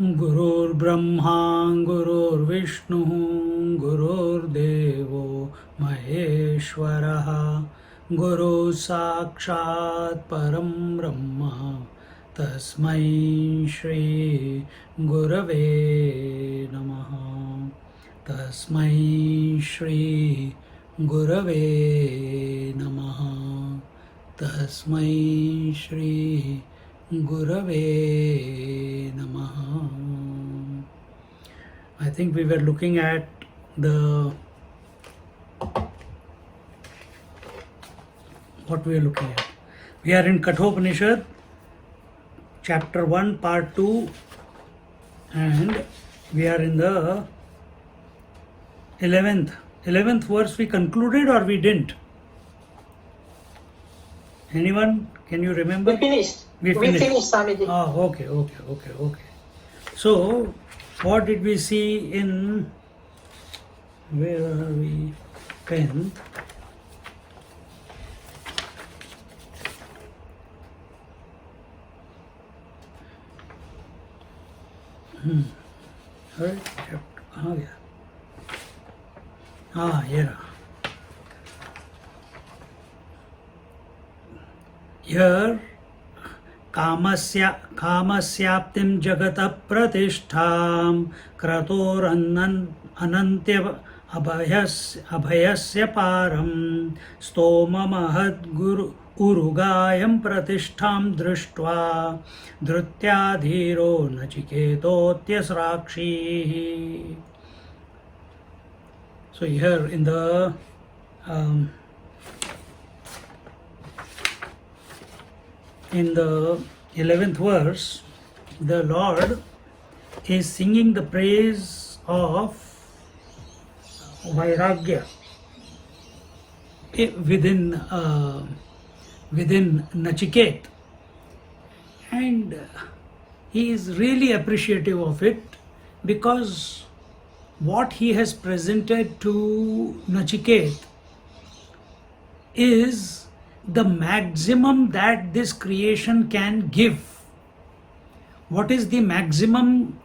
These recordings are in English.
Gurur Brahma, Gurur Vishnu, Gurur Devo Maheshwaraha, Guru Sakshat Param Brahma, Tasmai Shri Gurave Namaha, Tasmai Shri Gurave Namaha, Tasmai Shri Gurave Namaha. I think we were looking at what we are looking at. We are in Katha Upanishad, chapter 1, part 2, and we are in the 11th verse. We concluded or we didn't? Anyone? Can you remember? We finished. We finished, Swamiji. Oh, okay. So, what did we see in, where are we? 10th. Right, chapter, here. Here, कामस्याप्तिं जगतः प्रतिष्ठां क्रतोर अनन्त्य अभयस्य पारं स्तोममहद्गुरु उरुगायं प्रतिष्ठां दृष्ट्वा धृत्याधीरो नचिकेतोऽत्यस्राक्षीः. So here in the in the 11th verse, the Lord is singing the praise of Vairagya within Nachiket, and he is really appreciative of it because what he has presented to Nachiket is the maximum that this creation can give. What is the maximum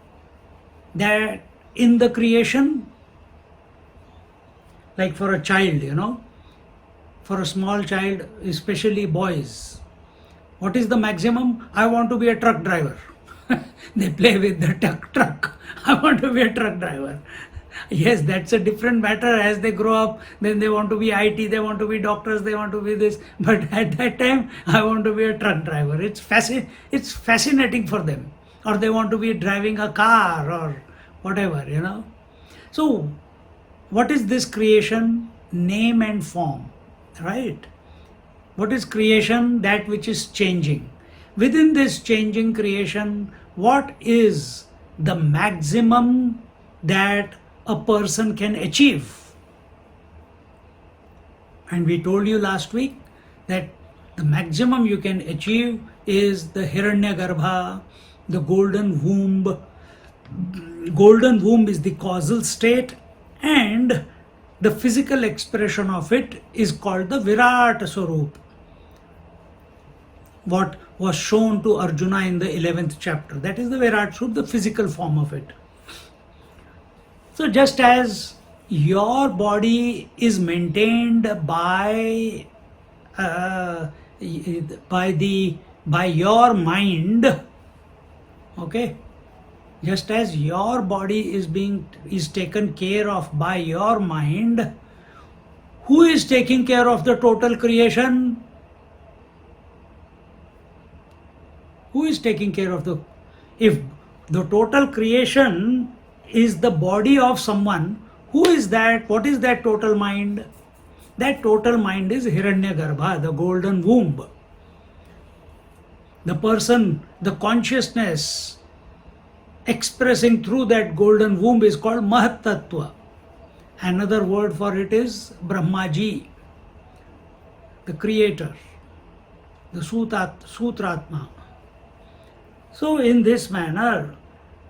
that in the creation? Like for a child, for a small child, especially boys, what is the maximum? I want to be a truck driver. They play with the truck. I want to be a truck driver. Yes, that's a different matter. As they grow up, then they want to be IT, they want to be doctors, they want to be this. But at that time, I want to be a truck driver. It's fascinating for them. Or they want to be driving a car or whatever, So, what is this creation? Name and form, right? What is creation? That which is changing. Within this changing creation, what is the maximum that a person can achieve? And we told you last week that the maximum you can achieve is the Hiranyakarava, the golden womb. Golden womb is the causal state, and the physical expression of it is called the Virat Swarup. What was shown to Arjuna in the 11th chapter, that is the Virat Swarup, the physical form of it. So just as your body is maintained by your mind, okay, just as your body is taken care of by your mind, who is taking care of the total creation? Who is taking care of if the total creation is the body of someone, who is that? What is that total mind? That total mind is Hiranyagarbha, the golden womb. The person, the consciousness expressing through that golden womb is called Mahat Tattva. Another word for it is Brahmaji, the creator, the Sutratma. So in this manner,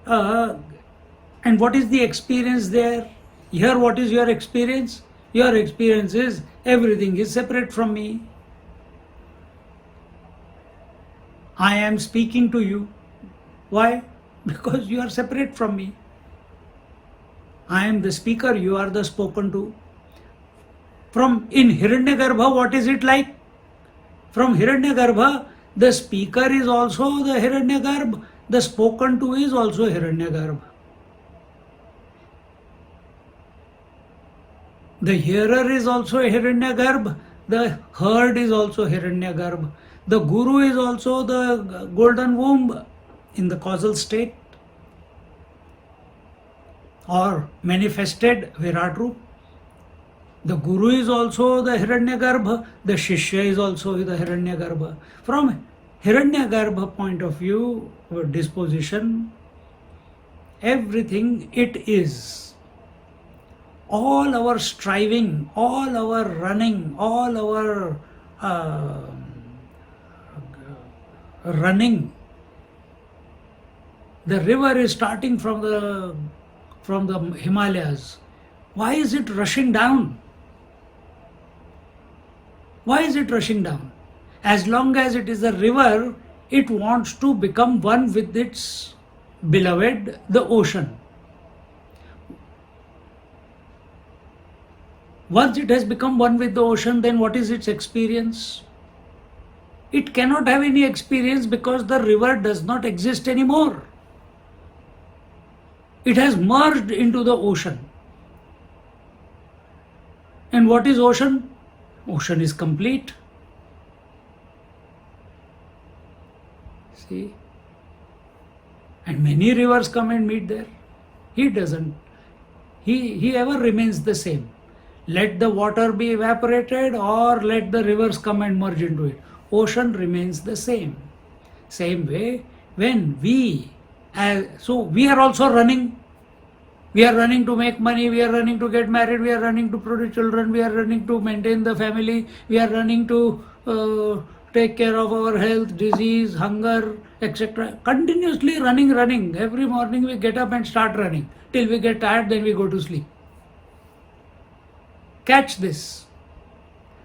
and what is the experience there? Here what is your experience? Your experience is everything is separate from me. I am speaking to you. Why? Because you are separate from me. I am the speaker, you are the spoken to. From in Hiranyagarbha, what is it like? From Hiranyagarbha, the speaker is also the Hiranyagarbha, the spoken to is also Hiranyagarbha. The hearer is also Hiranyagarbha, the heard is also Hiranyagarbha. The Guru is also the golden womb in the causal state or manifested Virat Roop. The Guru is also the Hiranyagarbha, the Shishya is also the Hiranyagarbha. From Hiranyagarbha point of view or disposition, everything it is. All our striving, all our running, all our running. The river is starting from the Himalayas. Why is it rushing down? Why is it rushing down? As long as it is a river, it wants to become one with its beloved, the ocean. Once it has become one with the ocean, then what is its experience? It cannot have any experience because the river does not exist anymore. It has merged into the ocean. And what is ocean? Ocean is complete. See? And many rivers come and meet there. He doesn't. He ever remains the same. Let the water be evaporated or let the rivers come and merge into it. Ocean remains the same. Same way, when so we are also running. We are running to make money, we are running to get married, we are running to produce children, we are running to maintain the family, we are running to take care of our health, disease, hunger, etc. Continuously running. Every morning we get up and start running. Till we get tired, then we go to sleep. Catch this.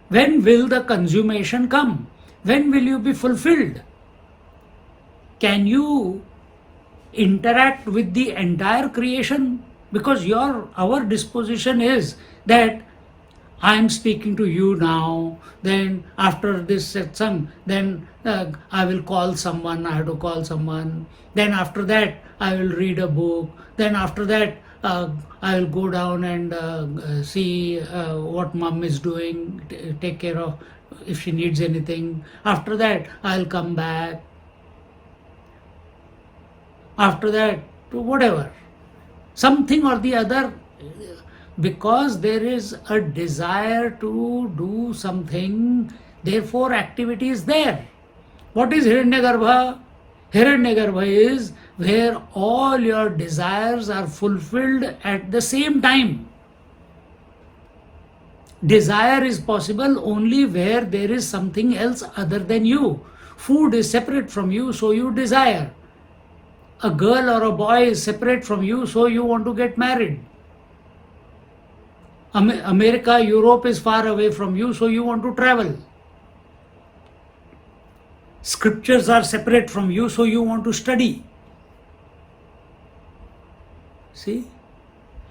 When will the consummation come? When will you be fulfilled? Can you interact with the entire creation? Because our disposition is that I am speaking to you now, then after this satsang, then I will call someone, I have to call someone, then after that I will read a book, then after that I will go down and see what mom is doing, take care of if she needs anything. After that I will come back. After that, whatever, something or the other, because there is a desire to do something, therefore activity is there. What is Hiranyagarbha? Hiranyagarbha is where all your desires are fulfilled at the same time. Desire is possible only where there is something else other than you. Food is separate from you, so you desire. A girl or a boy is separate from you, so you want to get married. America, Europe is far away from you, so you want to travel. Scriptures are separate from you, so you want to study. See?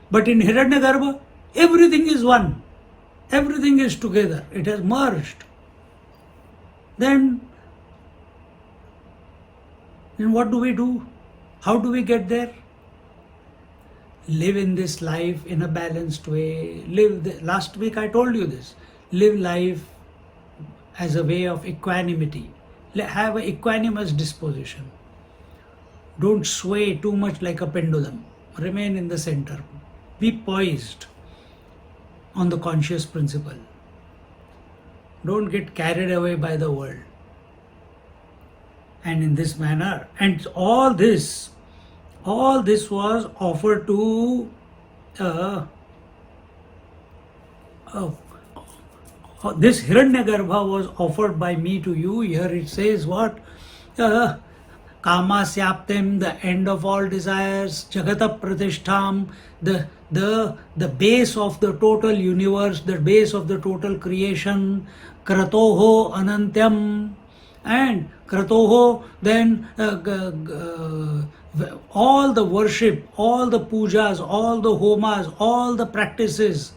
But in Hiranyagarbha, everything is one. Everything is together. It has merged. Then what do we do? How do we get there? Live in this life in a balanced way. Last week I told you this. Live life as a way of equanimity. Have an equanimous disposition. Don't sway too much like a pendulum. Remain in the center. Be poised on the conscious principle. Don't get carried away by the world. And in this manner, and all this was offered to uh, uh, this Hiranyakarava was offered by me to you. Here it says what? Kamasyaptem, the end of all desires, Jagata Pratishtham, the base of the total universe, the base of the total creation, Kratoho Anantyam, and Kratoho, then all the worship, all the pujas, all the homas, all the practices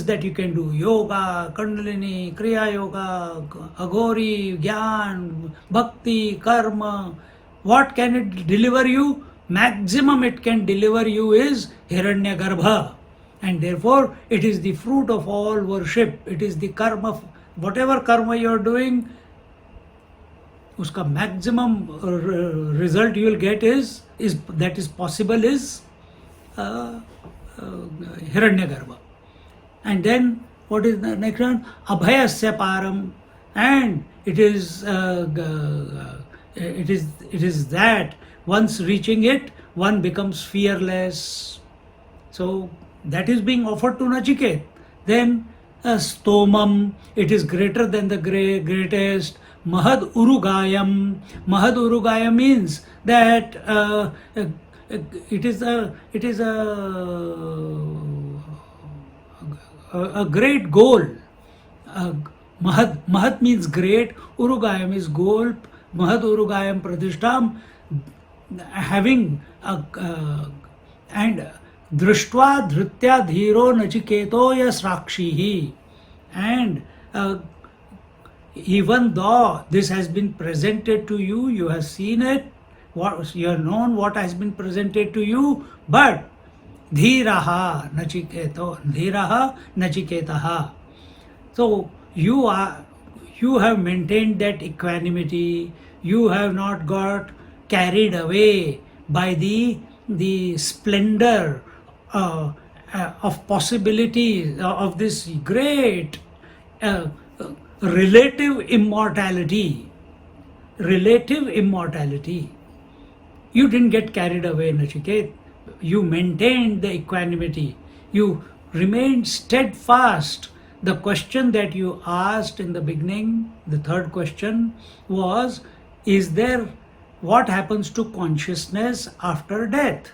that you can do, yoga, kundalini, kriya yoga, agori, gyan, bhakti, karma, what can it deliver you? Maximum it can deliver you is Hiranyagarbha. And therefore it is the fruit of all worship. It is the karma, whatever karma you are doing, uska maximum result you will get is that is possible is Hiranyagarbha. And then what is the next one? Abhayasya param, and it is that once reaching it, one becomes fearless. So that is being offered to Nachiket. Then stomam, it is greater than the greatest. Mahad urugayam. Mahad urugayam means that it is a great goal. Mahat means great, Urugayam is goal, Mahad Urugayam Pradishtam, having and Drishtva Dhritya Dhiro Nachiketo Yasrakshihi. And even though this has been presented to you, you have seen it, you have known what has been presented to you, but Dhiraha Nachiketaha. So you have maintained that equanimity. You have not got carried away by the splendor of possibilities of this great relative immortality. Relative immortality. You didn't get carried away, Nachiket. You maintained the equanimity. You remained steadfast. The question that you asked in the beginning, the third question, was, is there, what happens to consciousness after death?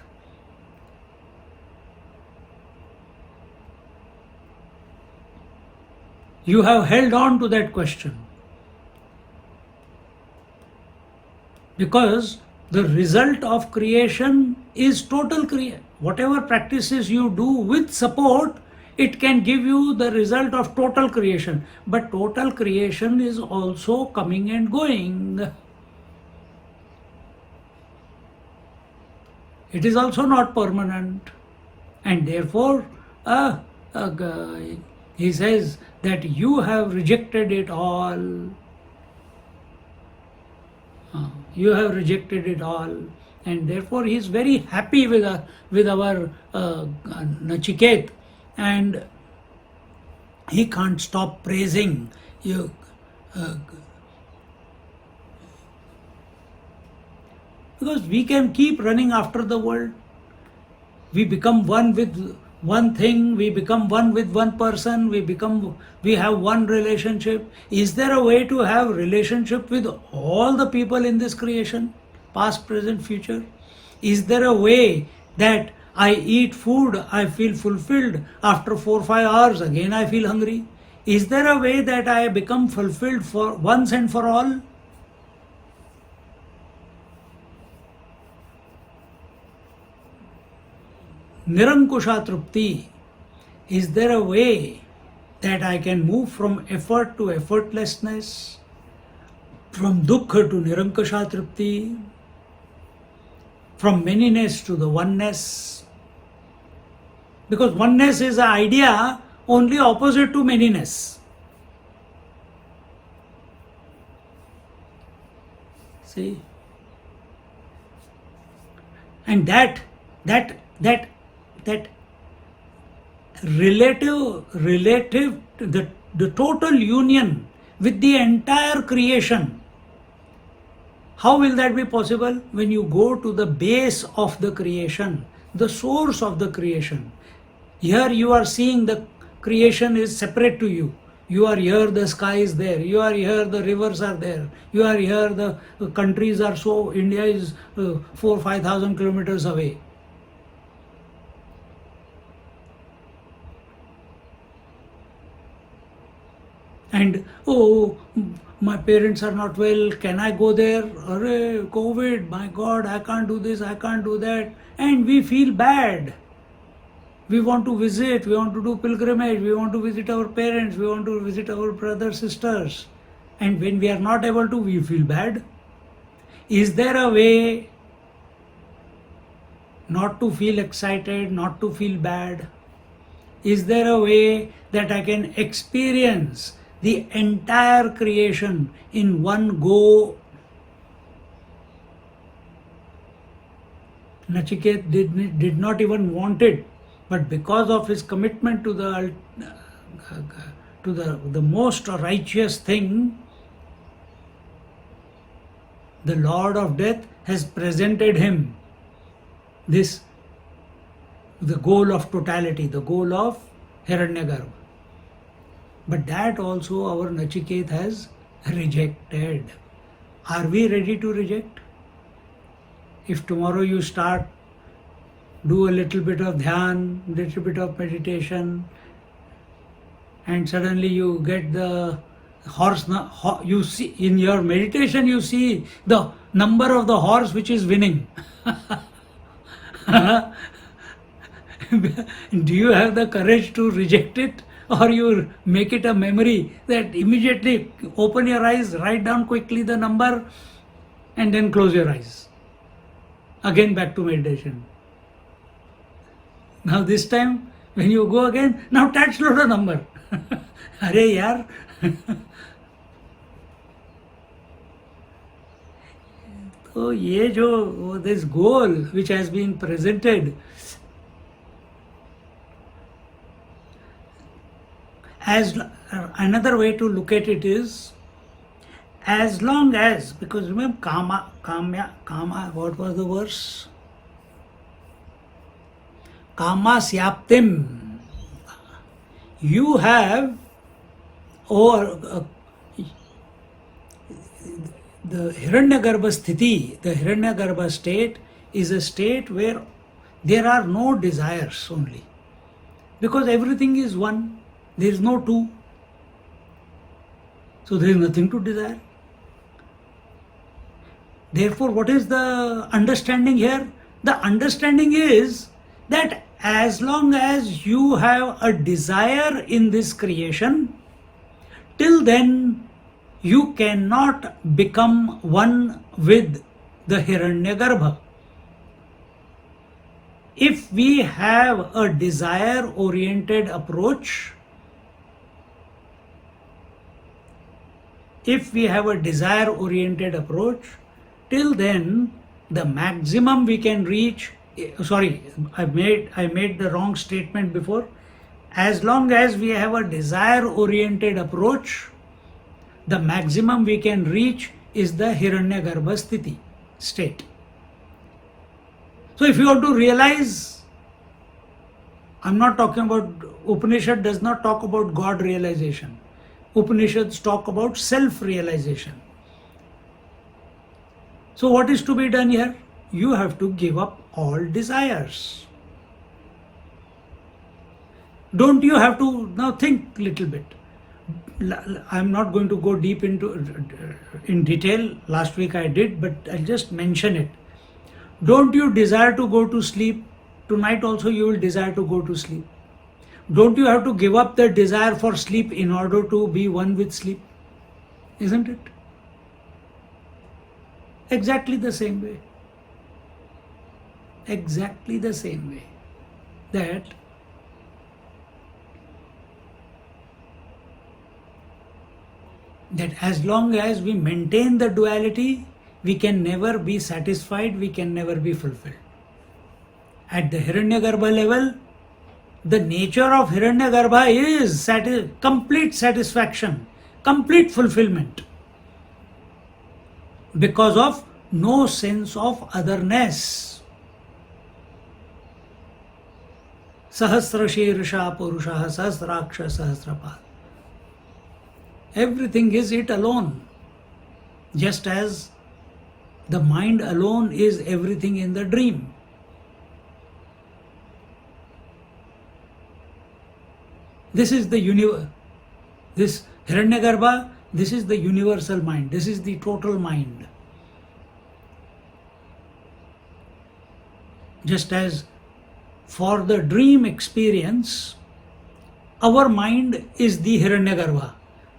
You have held on to that question. Because the result of creation is total creation. Whatever practices you do with support, it can give you the result of total creation. But total creation is also coming and going. It is also not permanent. And therefore, he says that you have rejected it all. You have rejected it all, and therefore he is very happy with our Nachiket, and he can't stop praising you. Because we can keep running after the world. We become one with one thing, we become one with one person, we have one relationship. Is there a way to have relationship with all the people in this creation, past, present, future? Is there a way that I eat food, I feel fulfilled, after 4 or 5 hours again I feel hungry? Is there a way that I become fulfilled for once and for all? Nirankusha Trupti. Is there a way that I can move from effort to effortlessness, from dukkha to Nirankusha Trupti, from manyness to the oneness? Because oneness is an idea only opposite to manyness. See? And that relative to the total union with the entire creation. How will that be possible? When you go to the base of the creation, the source of the creation. Here you are seeing the creation is separate to you. You are here, the sky is there. You are here, the rivers are there. You are here, the countries are so, India is 4,000-5,000 kilometers away. And, oh, my parents are not well, can I go there? Array, COVID, my God, I can't do this, I can't do that. And we feel bad. We want to visit, we want to do pilgrimage, we want to visit our parents, we want to visit our brothers, sisters. And when we are not able to, we feel bad. Is there a way not to feel excited, not to feel bad? Is there a way that I can experience the entire creation in one go? Nachiket did not even want it, but because of his commitment to the most righteous thing, the Lord of Death has presented him the goal of totality, the goal of Hiranyakarava. But that also our Nachiket has rejected. Are we ready to reject? If tomorrow you start, do a little bit of dhyan, little bit of meditation, and suddenly you get the horse, you see in your meditation, you see the number of the horse which is winning. Do you have the courage to reject it? Or you make it a memory that immediately open your eyes, write down quickly the number, and then close your eyes. Again back to meditation. Now this time when you go again, now touch low the number. अरे यार. तो ये जो this goal which has been presented, as another way to look at it is, as long as, because remember kama, what was the verse? Kama syaptim. You have, or the Hiranyagarbha sthiti, the Hiranyagarbha state is a state where there are no desires only. Because everything is one, there is no two. So there is nothing to desire. Therefore, what is the understanding here? The understanding is that as long as you have a desire in this creation, till then you cannot become one with the Hiranyagarbha. If we have a desire-oriented approach, till then the maximum we can reach, sorry, I made the wrong statement before. As long as we have a desire-oriented approach, the maximum we can reach is the Hiranyagarbha sthiti, state. So if you want to realize, I'm not talking about, Upanishad does not talk about God realization. Upanishads talk about self-realization. So what is to be done here? You have to give up all desires. Don't you have to, now think little bit. I'm not going to go deep in detail. Last week I did, but I'll just mention it. Don't you desire to go to sleep? Tonight also you will desire to go to sleep. Don't you have to give up the desire for sleep in order to be one with sleep? Isn't it? Exactly the same way. Exactly the same way. That as long as we maintain the duality, we can never be satisfied, we can never be fulfilled. At the Hiranyagarbha level, the nature of Hiranyagarbha is complete satisfaction, complete fulfillment, because of no sense of otherness. Sahasra Shirsha Purusha Sahasraksha Sahasrapad. Everything is it alone, just as the mind alone is everything in the dream. This is the universe. This Hiranyagarbha, this is the universal mind. This is the total mind. Just as for the dream experience, our mind is the Hiranyagarbha,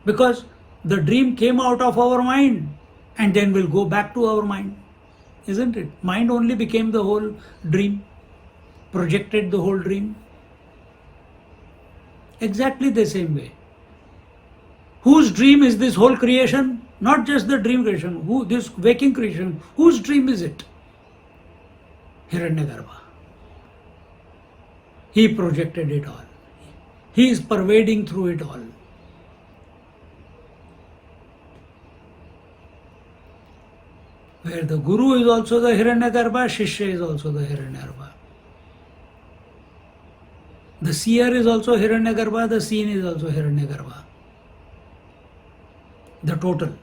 because the dream came out of our mind and then will go back to our mind, isn't it? Mind only became the whole dream, projected the whole dream. Exactly the same way. Whose dream is this whole creation? Not just the dream creation, this waking creation, whose dream is it? Hiranyagarbha. He projected it all. He is pervading through it all. Where the Guru is also the Hiranyagarbha, Shishya is also the Hiranyagarbha. The seer is also Hiranyagarbha, the seen is also Hiranyagarbha. The total.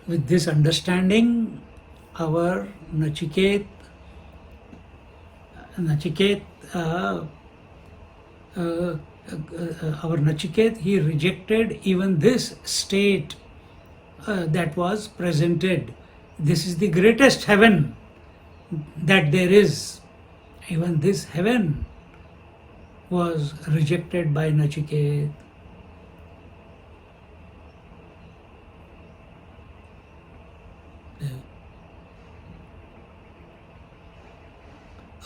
With this understanding, our Nachiket, he rejected even this state that was presented. This is the greatest heaven that there is. Even this heaven was rejected by Nachiket.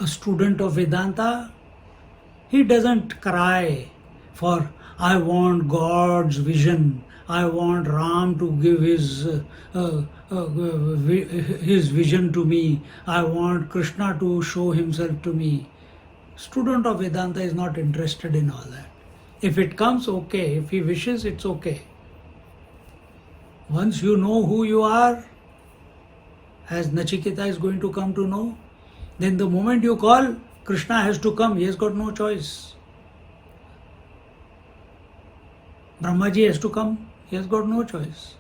A student of Vedanta, he doesn't cry for, I want God's vision, I want Ram to give his vision to me, I want Krishna to show himself to me. Student of Vedanta is not interested in all that. If it comes, okay. If he wishes, it's okay. Once you know who you are, as Nachiketa is going to come to know, then the moment you call, Krishna has to come. He has got no choice. Brahmaji has to come. He has got no choice.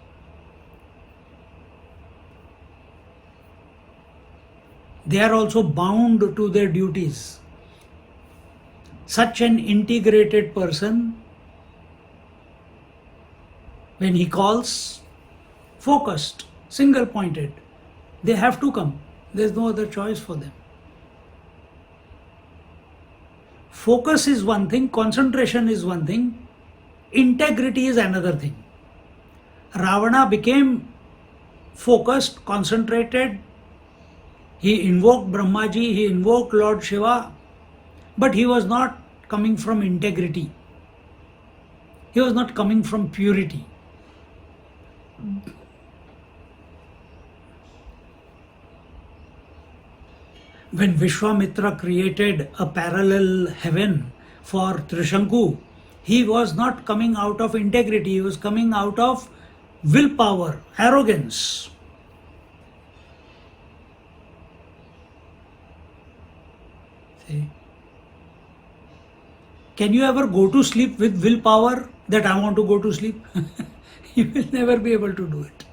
They are also bound to their duties. Such an integrated person, when he calls, focused, single-pointed, they have to come. There is no other choice for them. Focus is one thing, concentration is one thing, integrity is another thing. Ravana became focused, concentrated. He invoked Brahmaji, he invoked Lord Shiva, but he was not coming from integrity. He was not coming from purity. When Vishwamitra created a parallel heaven for Trishanku, he was not coming out of integrity, he was coming out of willpower, arrogance. See? Can you ever go to sleep with willpower that I want to go to sleep? You will never be able to do it.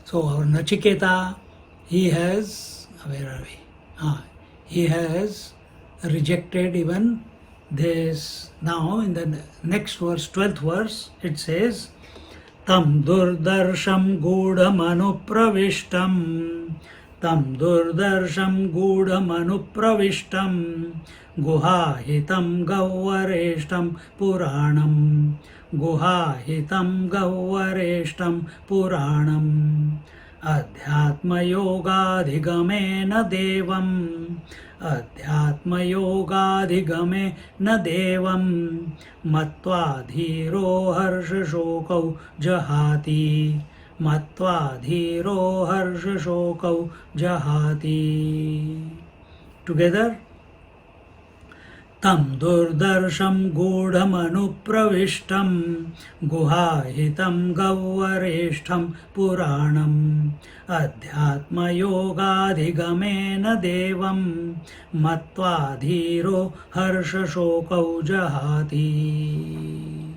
So our Nachiketa, he has, where are we? He has rejected even this. Now in the next verse, 12th verse, it says, Tam durdarsham gudham anupravishtam, Tam durdarsham gudham anupravishtam, guhahitam gauvareshtam puranam, guhahitam gauvareshtam puranam, adhyatma yogadhigamena devam, adhyatma yogadhigamena devam, matva dhiro harsha shokau jahati, Matva dhiro harsha shokau jahati. Together. Tam durdarsham gudhamanupravishtam guhahitam gauvareshtham puranam adhyatma yogadhigamena devam matva dhiro harsha shokau jahati.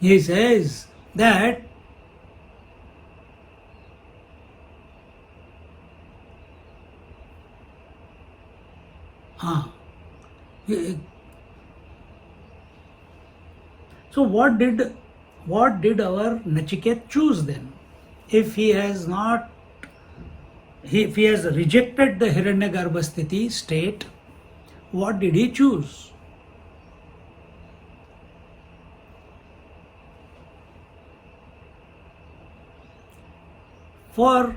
He says that so what did our Nachiket choose then? If he has rejected the Hiranyagarbha sthiti state, what did he choose? For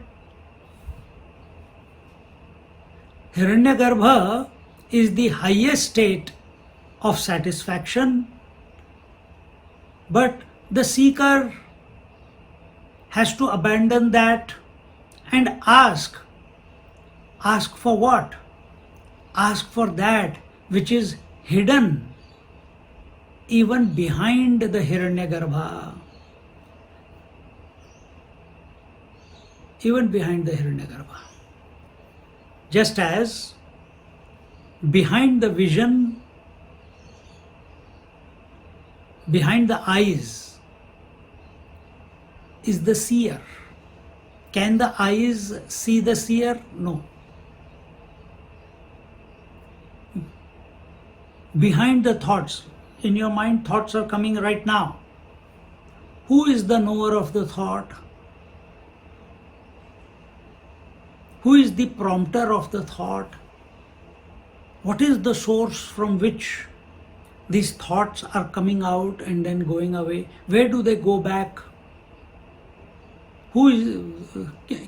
Hiranyagarbha is the highest state of satisfaction, but the seeker has to abandon that and ask for what? Ask for that which is hidden even behind the Hiranyagarbha. Even behind the Hiranyagarbha. Just as behind the vision, behind the eyes is the seer. Can the eyes see the seer? No. Behind the thoughts, in your mind thoughts are coming right now. Who is the knower of the thought? Who is the prompter of the thought? What is the source from which these thoughts are coming out and then going away? Where do they go back? Who is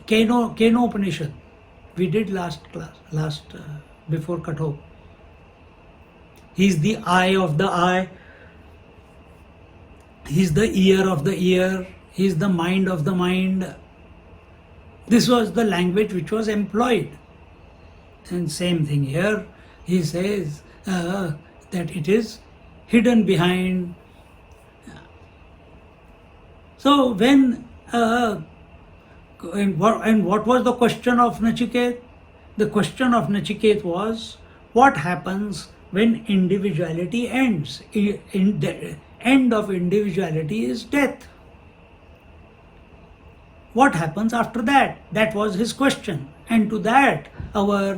Keno Upanishad? We did last before Katha. He is the eye of the eye. He is the ear of the ear. He is the mind of the mind. This was the language which was employed. And same thing here. He says that it is hidden behind. So when and what was the question of Nachiket? The question of Nachiket was, what happens when individuality ends? In the end of individuality is death. What happens after that? That was his question. And to that, our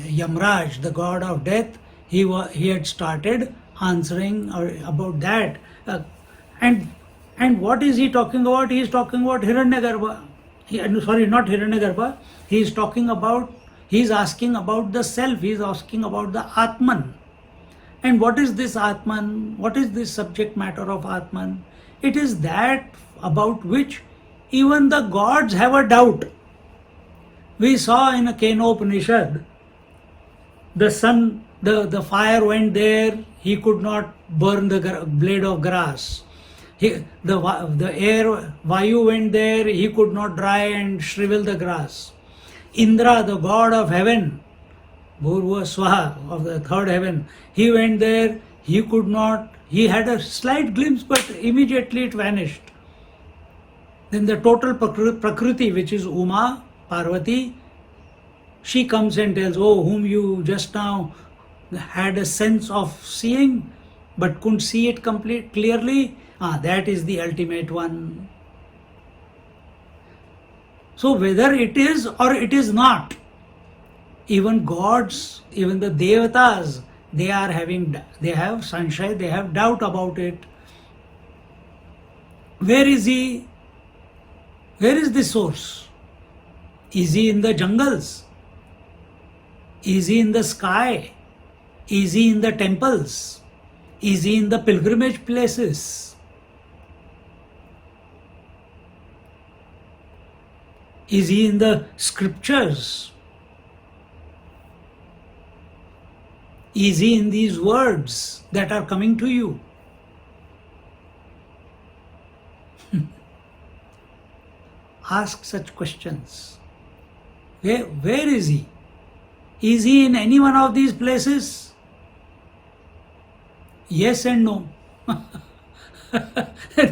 Yamraj, the god of death, he had started answering about that. And what is he talking about? He is talking about Hiranyagarbha. Sorry, not Hiranyagarbha. He is asking about the self. He is asking about the Atman. And what is this Atman? What is this subject matter of Atman? It is that about which even the gods have a doubt. We saw in a Keno Upanishad, the sun, the fire went there, he could not burn the blade of grass. The air, Vayu went there, he could not dry and shrivel the grass. Indra, the god of heaven, Bhurva Swaha, of the third heaven, he went there, he could not, he had a slight glimpse, but immediately it vanished. Then the total Prakriti, which is Uma, Parvati, she comes and tells, oh, whom you just now had a sense of seeing, but couldn't see it clearly, that is the ultimate one. So whether it is or it is not, even gods, even the devatas, they have sanshay, they have doubt about it. Where is he? Where is the source? Is he in the jungles? Is he in the sky? Is he in the temples? Is he in the pilgrimage places? Is he in the scriptures? Is he in these words that are coming to you? Ask such questions. Where is he? Is he in any one of these places? Yes and no.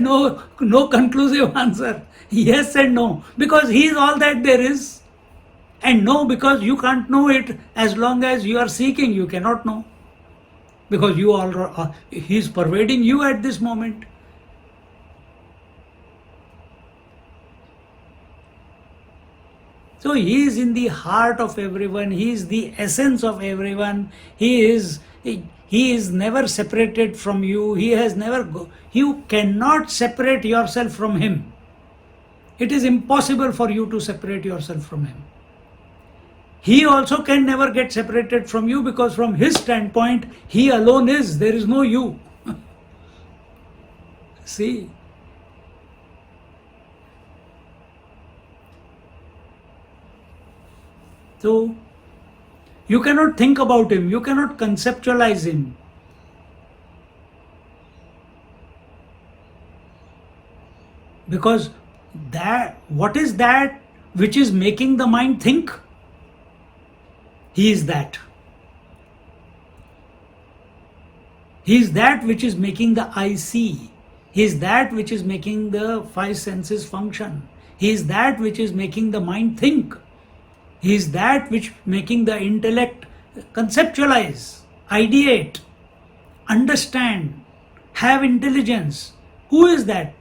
No conclusive answer. Yes and no. Because he is all that there is. And no, because you can't know it as long as you are seeking, you cannot know. Because he is pervading you at this moment. So he is in the heart of everyone. He is the essence of everyone. He is never separated from you. You cannot separate yourself from him. It is impossible for you to separate yourself from him. He also can never get separated from you, because from his standpoint, he alone is. There is no you. See? So, you cannot think about him. You cannot conceptualize him. Because what is that which is making the mind think? He is that. He is that which is making the eye see. He is that which is making the five senses function. He is that which is making the mind think. He is that which making the intellect conceptualize, ideate, understand, have intelligence. Who is that?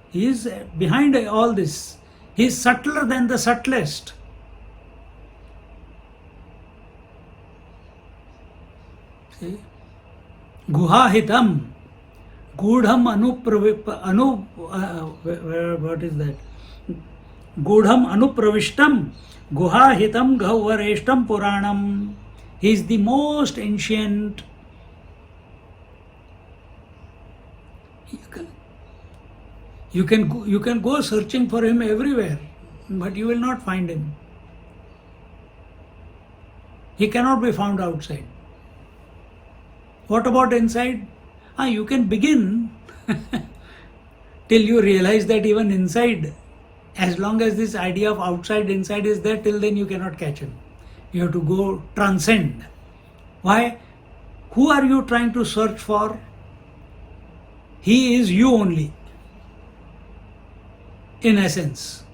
He is behind all this. He is subtler than the subtlest. See? Guhahitam, gudham what is that? Gudham anupravishtam, guhahitam ghavareshtam puranam. He is the most ancient. You can go searching for him everywhere, but you will not find him. He cannot be found outside. What about inside? You can begin till you realize that even inside, as long as this idea of outside, inside is there, till then you cannot catch him. You have to go transcend. Why? Who are you trying to search for? He is you only, in essence.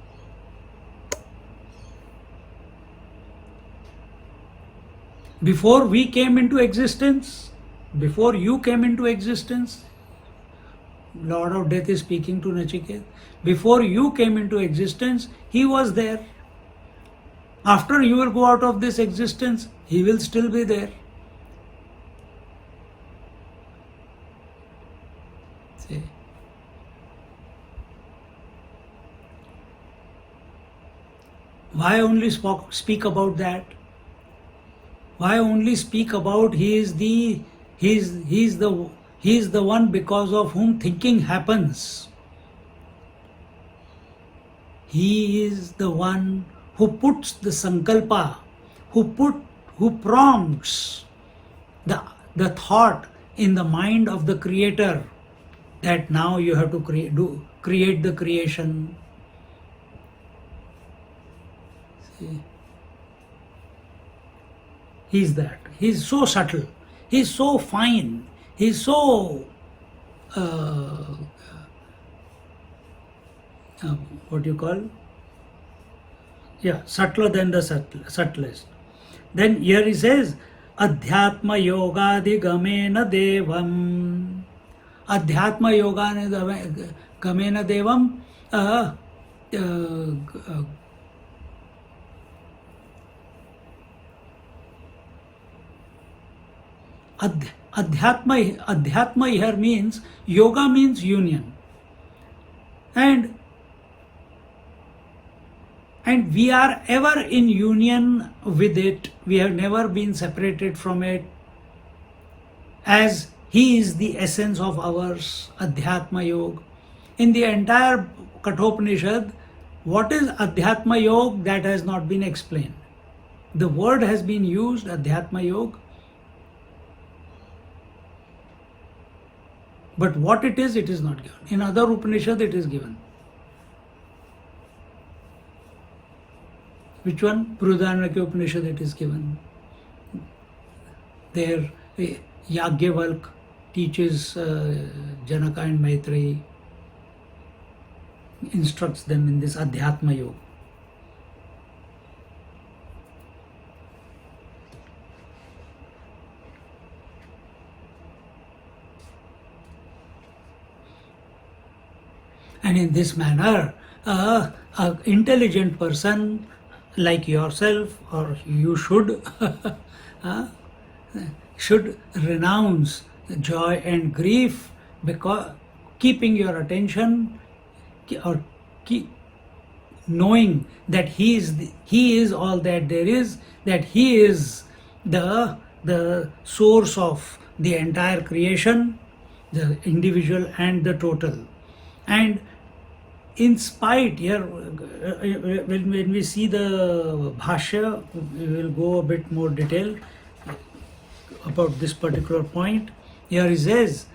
Before we came into existence, before you came into existence, Lord of Death is speaking to Nachiket. Before you came into existence, he was there. After you will go out of this existence, he will still be there. See? Why only speak about that? Why only speak about he is the one because of whom thinking happens? He is the one who puts the sankalpa, who prompts the thought in the mind of the creator that now you have to create the creation. See? He's that. He's so subtle. He's so fine. He's so what do you call? Yeah, subtler than the subtlest. Then here he says, Adhyatma yogadi gamena devam. Adhyatma yogani gamena devam. Adhyatma here means, yoga means union. And we are ever in union with it. We have never been separated from it. As he is the essence of ours, Adhyatma Yoga. In the entire Kathopanishad, what is Adhyatma Yoga? That has not been explained. The word has been used, Adhyatma Yoga. But what it is not given. In other Upanishad it is given. Which one? Bruhadanaki Upanishad it is given. There Yagyavalk teaches Janaka and Maitreyi, instructs them in this Adhyatma Yoga. And in this manner, an intelligent person like yourself, or you should renounce joy and grief, because keeping your attention, or knowing that he is all that there is, that he is the source of the entire creation, the individual and the total. And in spite, here when we see the Bhashya, we will go a bit more detail about this particular point. Here he says,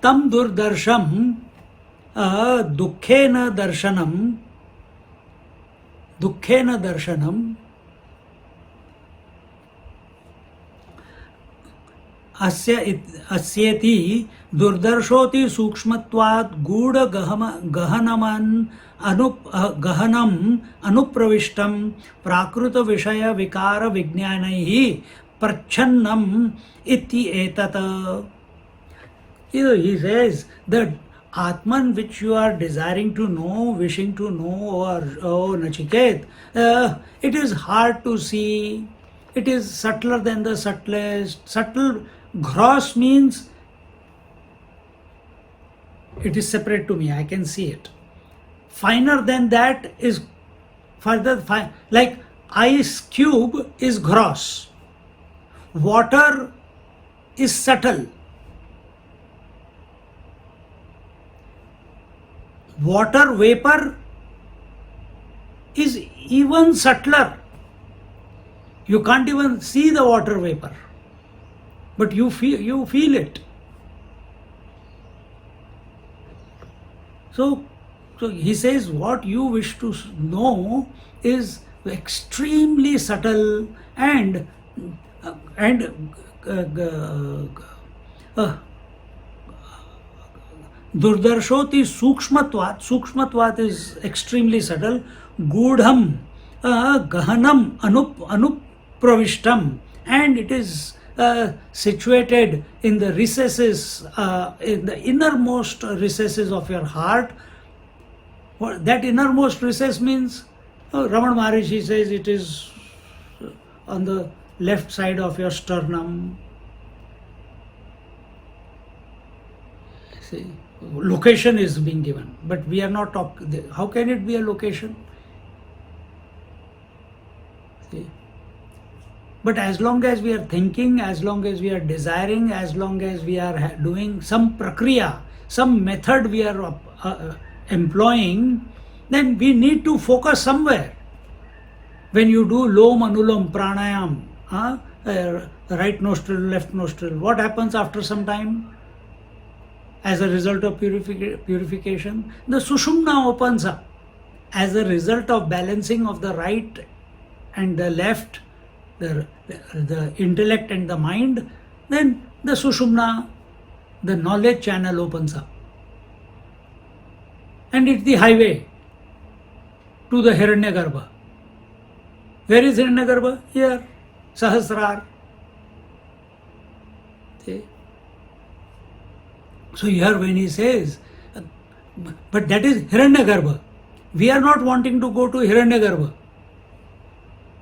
Tam durdarsham dukkhena darshanam अस्येति दुर्दर्शोति सूक्ष्मत्वात् गूढ़ गहनम अनुप्रविष्टम प्राकृत विषय विकार विज्ञानैः प्रच्छन्नम इति एतत्. He says that Atman which you are desiring to know, wishing to know, or Nachiket, it is hard to see. It is subtler than the subtlest. Subtle, gross means it is separate to me, I can see it. Finer than that is further fine. Like ice cube is gross. Water is subtle. Water vapor is even subtler. You can't even see the water vapor, but you feel it. So he says what you wish to know is extremely subtle and Durdarshoti Sukshmatvat is extremely subtle. Gudham Gahanam Anupravishtam, and it is situated in the recesses, in the innermost recesses of your heart. What that innermost recess means, Ramana Maharishi says it is on the left side of your sternum. See, location is being given, but we are not talking. How can it be a location? See? But as long as we are thinking, as long as we are desiring, as long as we are doing some prakriya, some method we are employing, then we need to focus somewhere. When you do lom anulom pranayam, right nostril, left nostril, what happens after some time? As a result of purification, the sushumna opens up. As a result of balancing of the right and the left, the intellect and the mind, then the sushumna, the knowledge channel opens up. And it's the highway to the Hiranyakarava. Where is Hiranyakarava? Here, Sahasrar. See? So here when he says, but that is Hiranyakarava. We are not wanting to go to Hiranyakarava.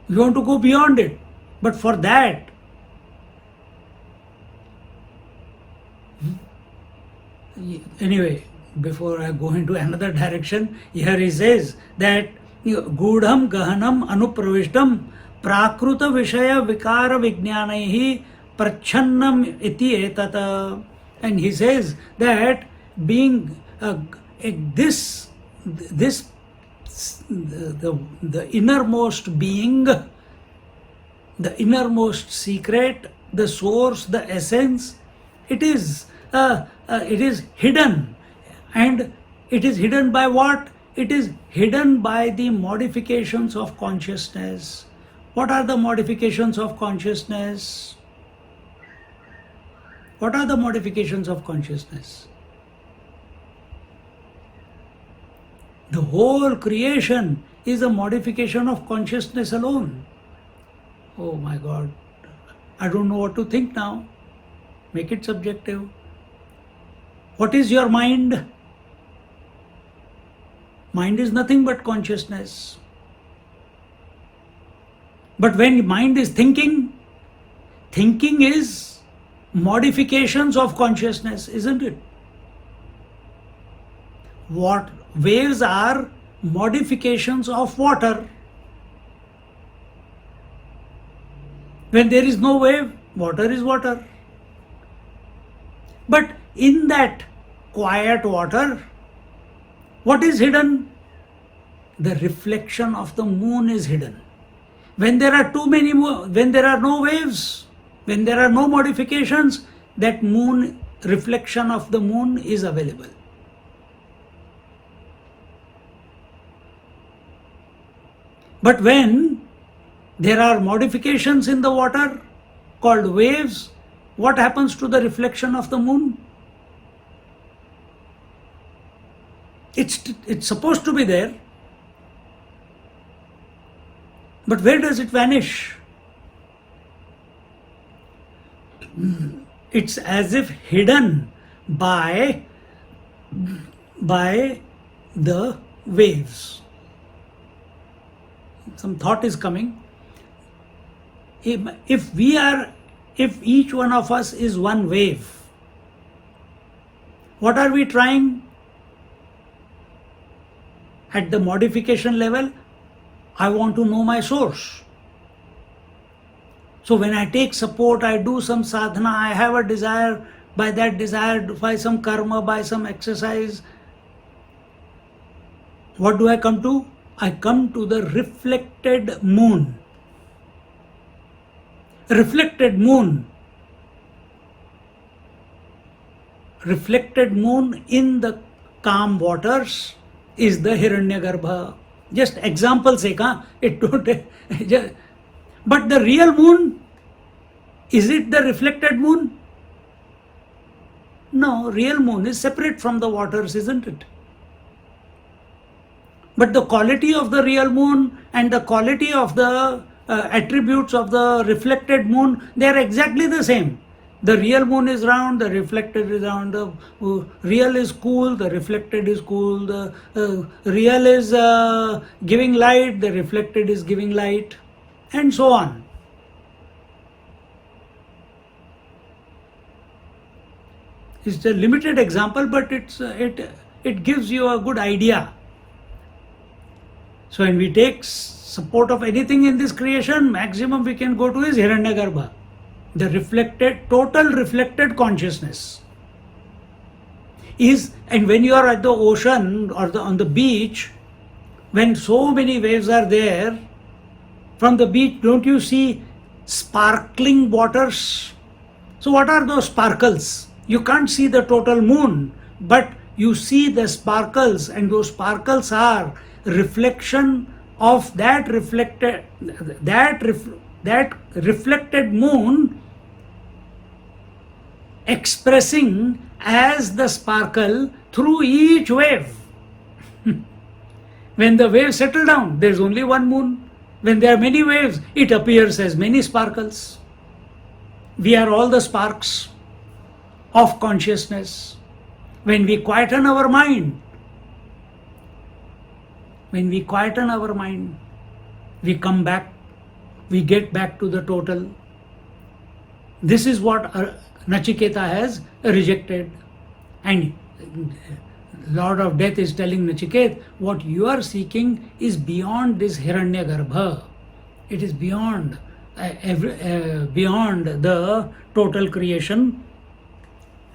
We want to go beyond it. But for that, anyway, before I go into another direction, here he says that Gudham Gahanam Anupravishtam Prakruta Vishaya Vikara Vijnanaihi Prachannam Iti Etata. And he says that being the innermost being, the innermost secret, the source, the essence, it is it is hidden. And it is hidden by what? It is hidden by the modifications of consciousness. What are the modifications of consciousness? What are the modifications of consciousness? The whole creation is a modification of consciousness alone. Oh my God, I don't know what to think now. Make it subjective. What is your mind? Mind is nothing but consciousness. But when mind is thinking, thinking is modifications of consciousness, isn't it? What waves are modifications of water. When there is no wave, water is water. But in that quiet water, what is hidden? The reflection of the moon is hidden. When there are when there are no waves, when there are no modifications, that moon, reflection of the moon is available. But when there are modifications in the water called waves, what happens to the reflection of the moon? It's supposed to be there, but where does it vanish? It's as if hidden by the waves. Some thought is coming. If each one of us is one wave, what are we trying? At the modification level, I want to know my source. So when I take support, I do some sadhana, I have a desire, by that desire, by some karma, by some exercise, what do I come to? I come to the reflected moon. Reflected moon. Reflected moon in the calm waters is the Hiranyakarava. Just example sake, it don't. But the real moon, is it the reflected moon? No, real moon is separate from the waters, isn't it? But the quality of the real moon and the quality of the attributes of the reflected moon, they are exactly the same. The real moon is round, the reflected is round, the real is cool, the reflected is cool, the real is giving light, the reflected is giving light, and so on. It's a limited example, but it gives you a good idea. So when we take support of anything in this creation, maximum we can go to is Hiranyakarava. The reflected, total reflected consciousness is, and when you are at the ocean or on the beach, when so many waves are there, from the beach, don't you see sparkling waters? So what are those sparkles? You can't see the total moon, but you see the sparkles, and those sparkles are reflection of that reflected moon expressing as the sparkle through each wave. When the waves settle down, there is only one moon. When there are many waves, it appears as many sparkles. We are all the sparks of consciousness. When we quieten our mind, we come back, we get back to the total. This is what Nachiketa has rejected. And Lord of Death is telling Nachiket, what you are seeking is beyond this Hiranyagarbha. It is beyond beyond the total creation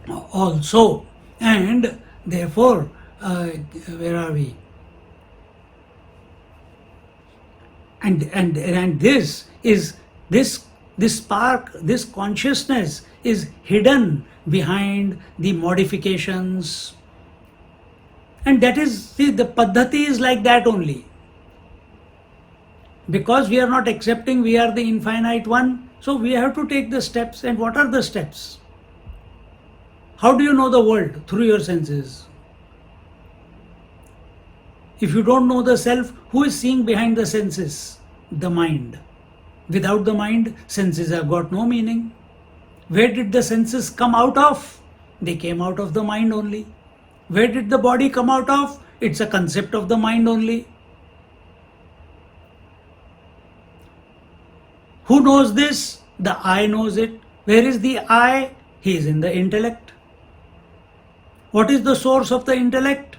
also. And therefore, where are we? And this is this spark, this consciousness is hidden behind the modifications. And that is, see, the paddhati is like that only. Because we are not accepting we are the infinite one, so we have to take the steps. And what are the steps? How do you know the world? Through your senses. If you don't know the self, who is seeing behind the senses? The mind. Without the mind, senses have got no meaning. Where did the senses come out of? They came out of the mind only. Where did the body come out of? It's a concept of the mind only. Who knows this? The I knows it. Where is the I? He is in the intellect. What is the source of the intellect?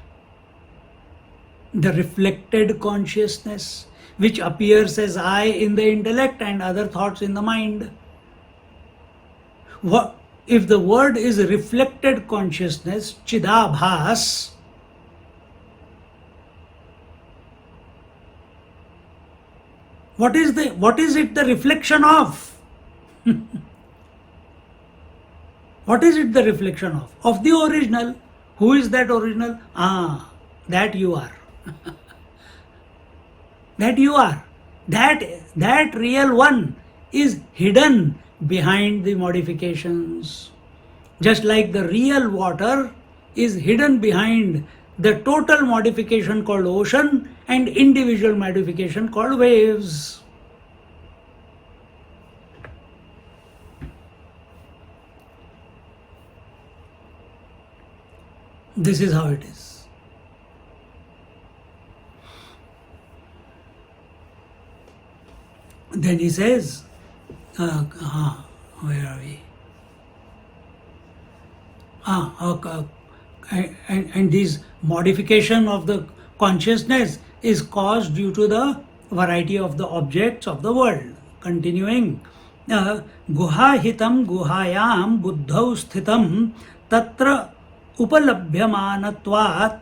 The reflected consciousness, which appears as I in the intellect and other thoughts in the mind. If the word is reflected consciousness, chidabhas, what is it the reflection of? What is it the reflection of? Of the original. Who is that original? That you are. That you are. That real one is hidden behind the modifications. Just like the real water is hidden behind the total modification called ocean and individual modification called waves. This is how it is. Then he says, where are we? And this modification of the consciousness is caused due to the variety of the objects of the world. Continuing, guha hitam guhayam buddhau sthitam tatra upalabhyamanatvat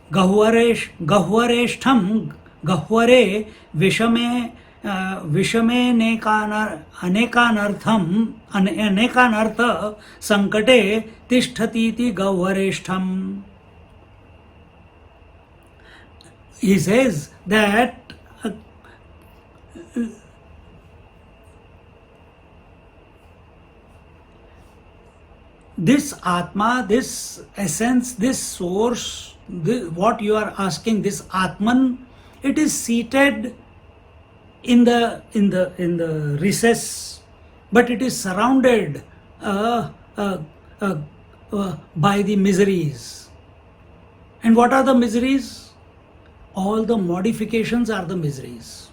gahvareshtham gahvare vishame अनेकानर्थ संकटे तिष्ठतीति गह्वरेष्ठम. He says that this Atma, this essence, this source, what you are asking, this Atman, it is seated in the recess, but it is surrounded by the miseries. And what are the miseries? All the modifications are the miseries.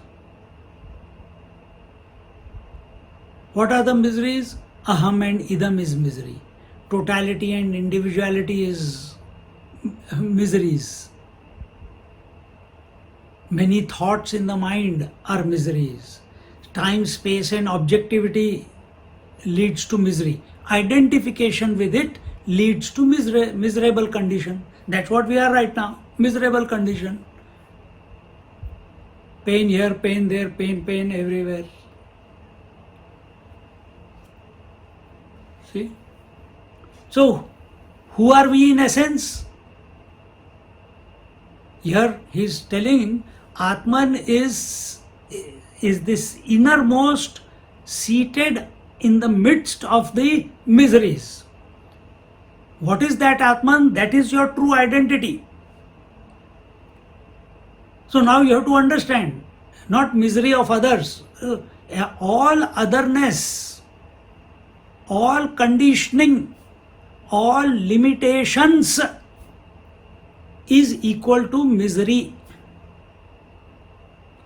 What are the miseries? Aham and idam is misery. Totality and individuality is miseries. Many thoughts in the mind are miseries. Time, space and objectivity leads to misery. Identification with it leads to miserable condition. That's what we are right now. Miserable condition. Pain here, pain there, pain everywhere. See? So, who are we in essence? Here he is telling Atman is this innermost, seated in the midst of the miseries. What is that Atman? That is your true identity. So now you have to understand, not misery of others, all otherness, all conditioning, all limitations is equal to misery.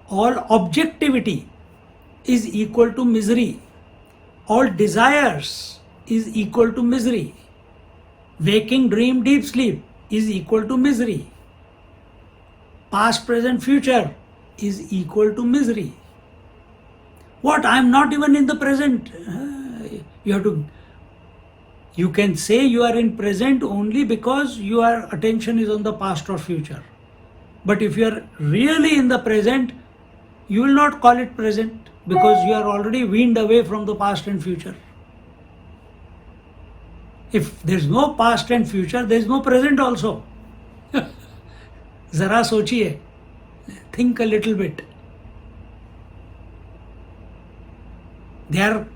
All objectivity is equal to misery. All desires is equal to misery. Waking, dream, deep sleep is equal to misery. Past, present, future is equal to misery. What? I am not even in the present. You can say you are in present only because your attention is on the past or future. But if you are really in the present, you will not call it present because you are already weaned away from the past and future. If there is no past and future, there is no present also. Zara sochiye, think a little bit. They are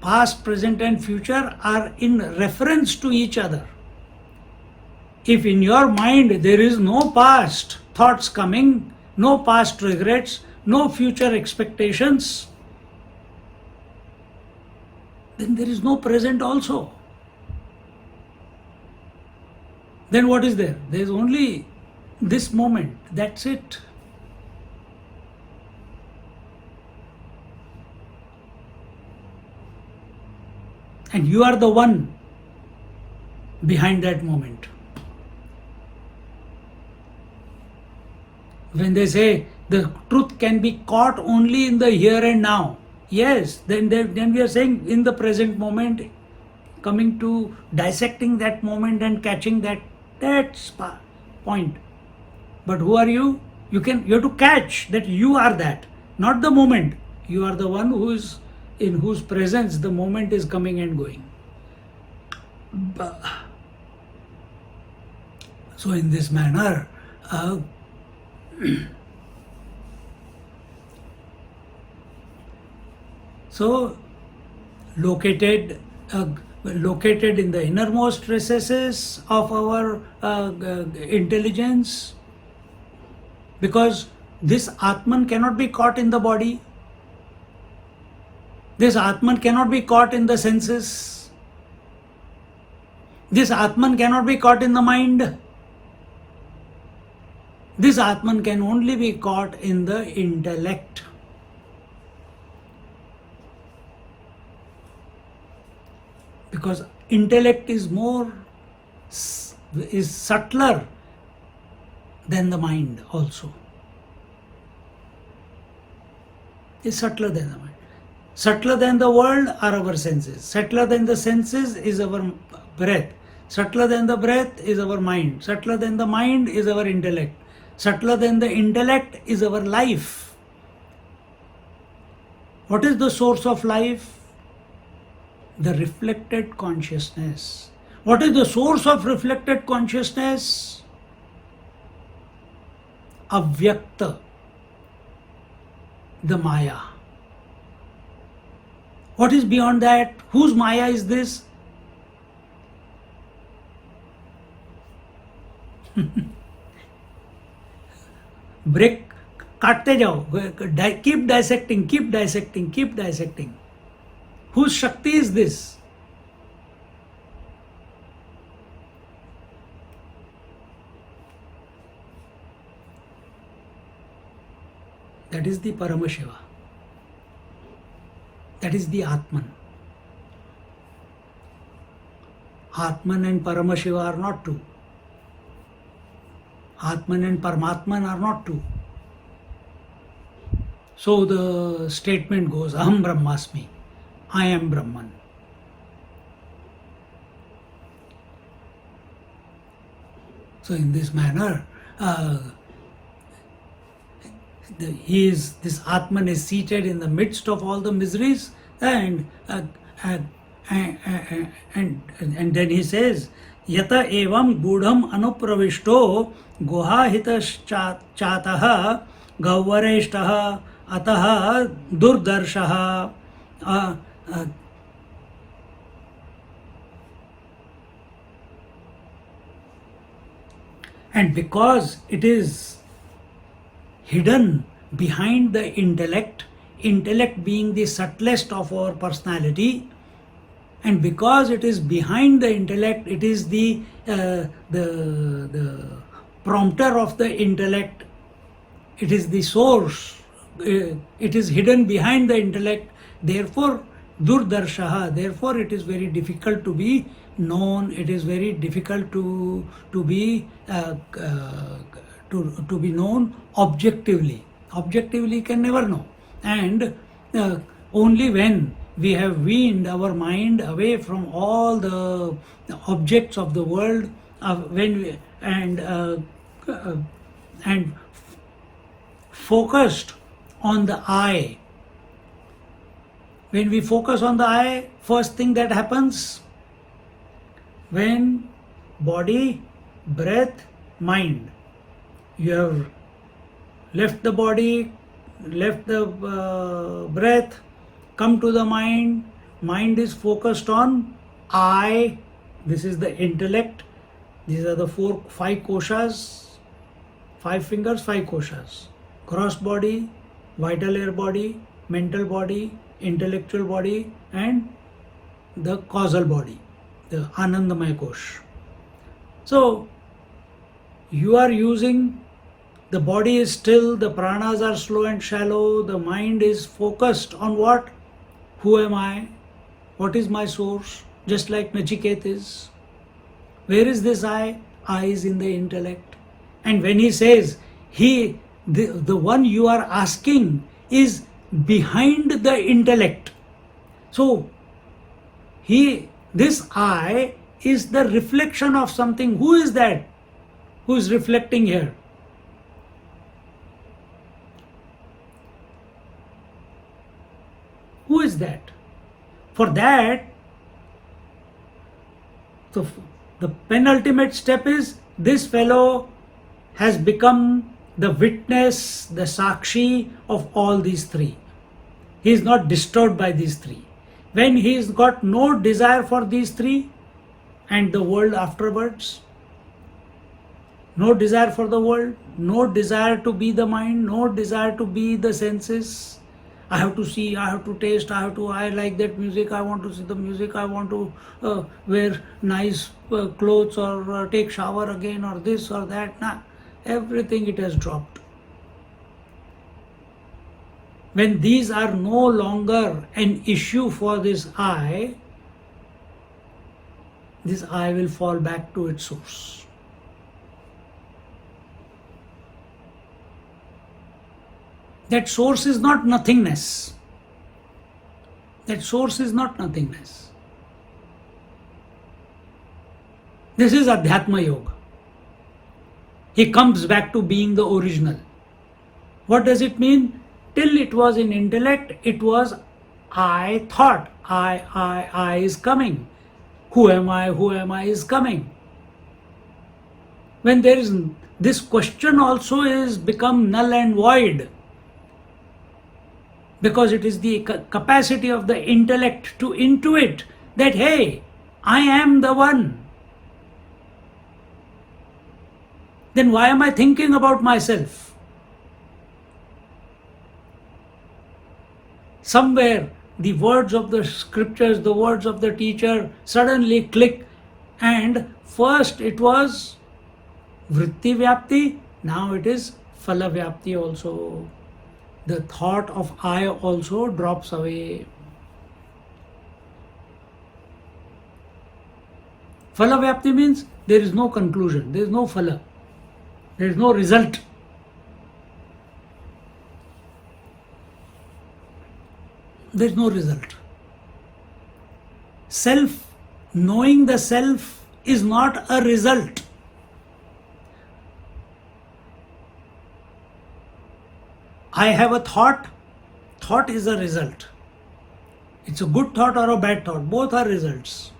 past, present and future are in reference to each other. If in your mind there is no past thoughts coming, no past regrets, no future expectations, then there is no present also. Then what is there? There is only this moment, that's it. And you are the one behind that moment. When they say the truth can be caught only in the here and now, yes, then we are saying in the present moment, coming to dissecting that moment and catching that point. But who are you? You have to catch that you are that, not the moment. You are the one in whose presence the moment is coming and going. So in this manner, so located in the innermost recesses of our intelligence, because this Atman cannot be caught in the body. This Atman cannot be caught in the senses. This Atman cannot be caught in the mind. This Atman can only be caught in the intellect. Because intellect is subtler than the mind also. Is subtler than the mind. Subtler than the world are our senses. Subtler than the senses is our breath. Subtler than the breath is our mind. Subtler than the mind is our intellect. Subtler than the intellect is our life. What is the source of life? The reflected consciousness. What is the source of reflected consciousness? Avyakta, the Maya. What is beyond that? Whose Maya is this? Break, काटते जाओ, keep dissecting, keep dissecting, keep dissecting. Whose Shakti is this? That is the Paramashiva. That is the Atman. Atman and Paramashiva are not two. Atman and Paramatman are not two. So the statement goes, Aham Brahmasmi, I am Brahman. So in this manner, this Atman is seated in the midst of all the miseries, and then he says, Yata evam gudham anupravishto guhahitaschataha gauvareshtaha ataha durdarshaha. And because it is hidden behind the intellect, intellect being the subtlest of our personality, and because it is behind the intellect, it is the prompter of the intellect, it is the source, it is hidden behind the intellect, therefore durdarshaha, therefore it is very difficult to be known, it is very difficult to be known objectively. Objectively can never know, and only when we have weaned our mind away from all the objects of the world, and focused on the I. When we focus on the I, first thing that happens, When body, breath, mind, you have left the body, left the breath, come to the mind. Mind is focused on I. This is the intellect. These are the five koshas, 5 fingers, 5 koshas. Gross body, vital air body, mental body, intellectual body, and the causal body, the Anandamaya Kosh. So you are using, the body is still, the pranas are slow and shallow, the mind is focused on what? Who am I? What is my source? Just like Nachiket is. Where is this I? I is in the intellect. And when he says, the one you are asking is behind the intellect. So this I is the reflection of something. Who is that? Who is reflecting here? Who is that? For that, so the penultimate step is, this fellow has become the witness, the sakshi of all these three. He is not disturbed by these three. When he has got no desire for these three and the world afterwards, no desire for the world, no desire to be the mind, no desire to be the senses. I have to see, I have to taste, I like that music, I want to see the music, I want to wear nice clothes, or take shower again, or this or that. Nah, everything it has dropped. When these are no longer an issue for this I will fall back to its source. That source is not nothingness. That source is not nothingness. This is Adhyatma Yoga. He comes back to being the original. What does it mean? Till it was in intellect, it was I thought. I is coming. Who am I is coming. When there is, this question also is become null and void. Because it is the capacity of the intellect to intuit that, hey, I am the one. Then why am I thinking about myself? Somewhere the words of the scriptures, the words of the teacher suddenly click, and first it was vritti vyapti, now it is phala vyapti also. The thought of I also drops away. Phala vyapti means there is no conclusion, there is no phala, there is no result. There is no result. Self, knowing the self is not a result. I have a thought, thought is a result. It's a good thought or a bad thought, both are results.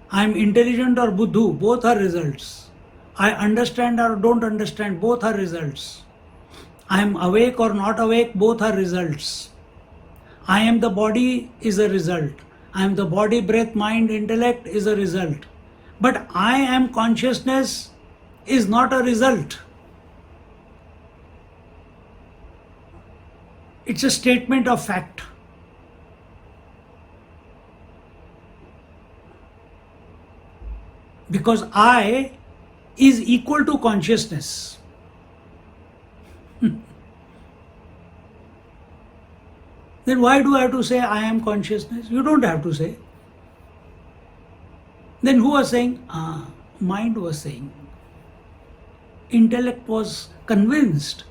I am intelligent or buddhu, both are results. I understand or don't understand, both are results. I am awake or not awake, both are results. I am the body is a result. I am the body, breath, mind, intellect is a result. But I am consciousness is not a result. It's a statement of fact. Because I is equal to consciousness. Then why do I have to say I am consciousness? You don't have to say. Then who was saying? Mind was saying. Intellect was convinced.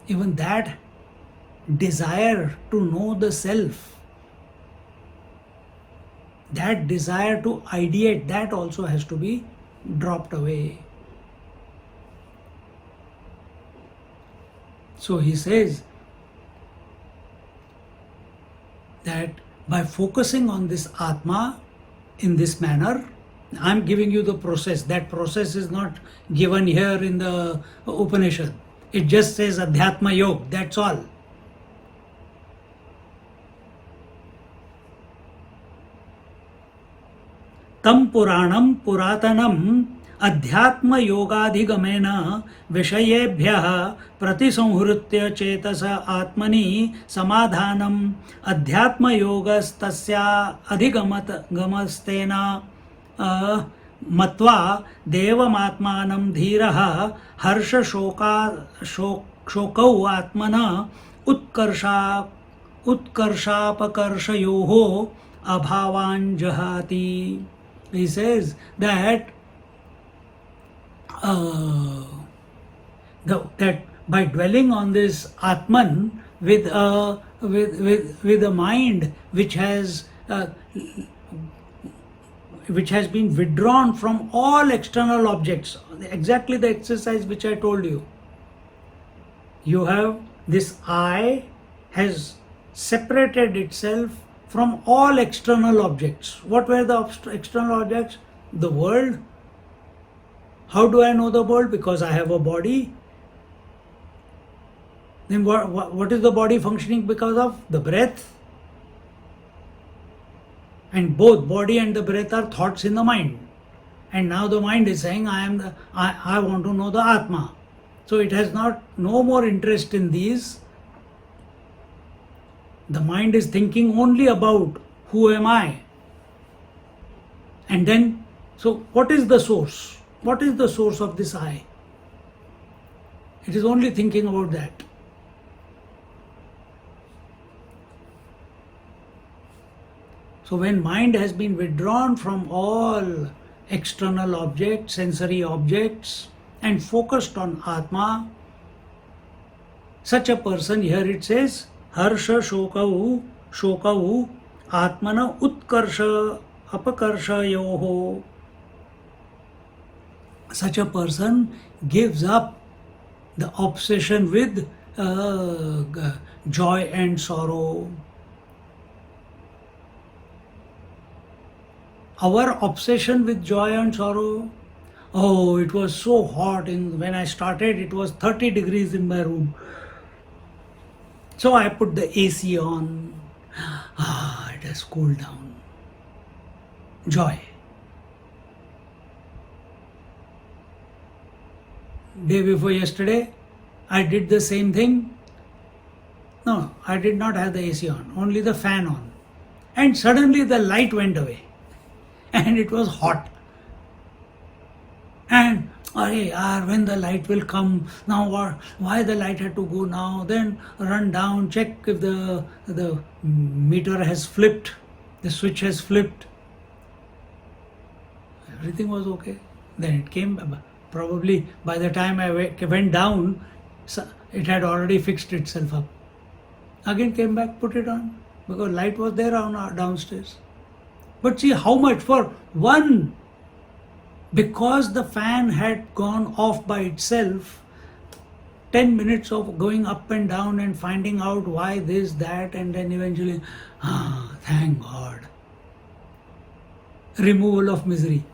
Even that desire to know the self, that desire to ideate, that also has to be dropped away. So he says that By focusing on this Atma in this manner, I'm giving you the process. That process is not given here in the Upanishad. It just says Adhyatma Yoga, that's all. Tam Puranam Puratanam Adhyatma Yogadhigamena Vishayebhyah Pratisanhritya Chetasa Atmani Samadhanam Adhyatma Yogas Tasya Adhigamastena Matva Devamatmanam Dhiraha Harsha Shokau Atmana Utkarshapakarshayoho Abhavan Jahati. He says that that by dwelling on this Atman with a mind which has been withdrawn from all external objects, exactly the exercise which I told you. You have this I has separated itself from all external objects. What were the external objects? The world. How do I know the world? Because I have a body. Then what is the body functioning because of? The breath. And both body and the breath are thoughts in the mind. And now the mind is saying, I want to know the Atma. So it has no more interest in these. The mind is thinking only about who am I. And then, so what is the source? What is the source of this I? It is only thinking about that. So when mind has been withdrawn from all external objects, sensory objects, and focused on Atma, such a person, here it says, Harsha Shokau Atmana Utkarsha Apakarsha Yoho. Such a person gives up the obsession with joy and sorrow. Our obsession with joy and sorrow, oh, it was so hot. When I started, it was 30 degrees in my room. So I put the AC on. It has cooled down. Joy. Day before yesterday, I did the same thing. No, I did not have the AC on, only the fan on. And suddenly the light went away. And it was hot. And when the light will come, now why the light had to go now, then run down, check if the meter has flipped, the switch has flipped. Everything was okay. Then it came, probably by the time I went down, it had already fixed itself up. Again came back, put it on, because light was there downstairs. But see how much for one. Because the fan had gone off by itself, 10 minutes of going up and down and finding out why this, that, and then eventually, thank God. Removal of misery.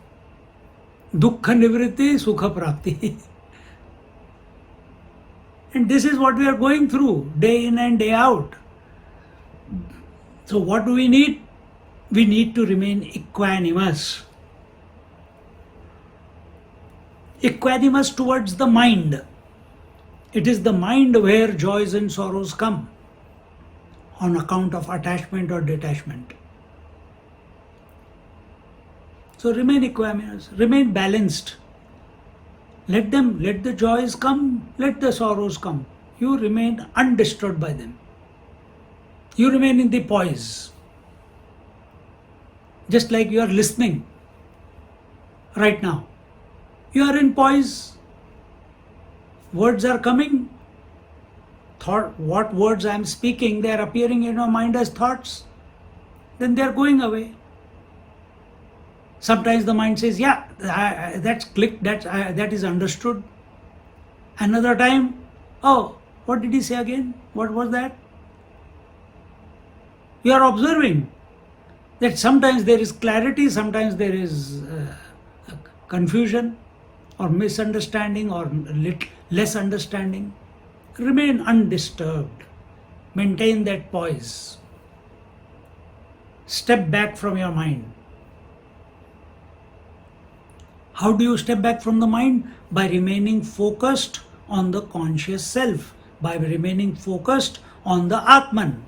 Dukkha nivritti, sukha prapti. And this is what we are going through, day in and day out. So what do we need? We need to remain equanimous. Equanimous towards the mind. It is the mind where joys and sorrows come on account of attachment or detachment. So remain equanimous, remain balanced. Let the joys come, let the sorrows come. You remain undisturbed by them. You remain in the poise. Just like you are listening right now. You are in poise. Words are coming. What words I am speaking, they are appearing in your mind as thoughts. Then they are going away. Sometimes the mind says, yeah, that's clicked, that is understood. Another time, oh, what did he say again? What was that? You are observing. That sometimes there is clarity, sometimes there is confusion or misunderstanding or less understanding. Remain undisturbed. Maintain that poise. Step back from your mind. How do you step back from the mind? By remaining focused on the conscious self, by remaining focused on the Atman.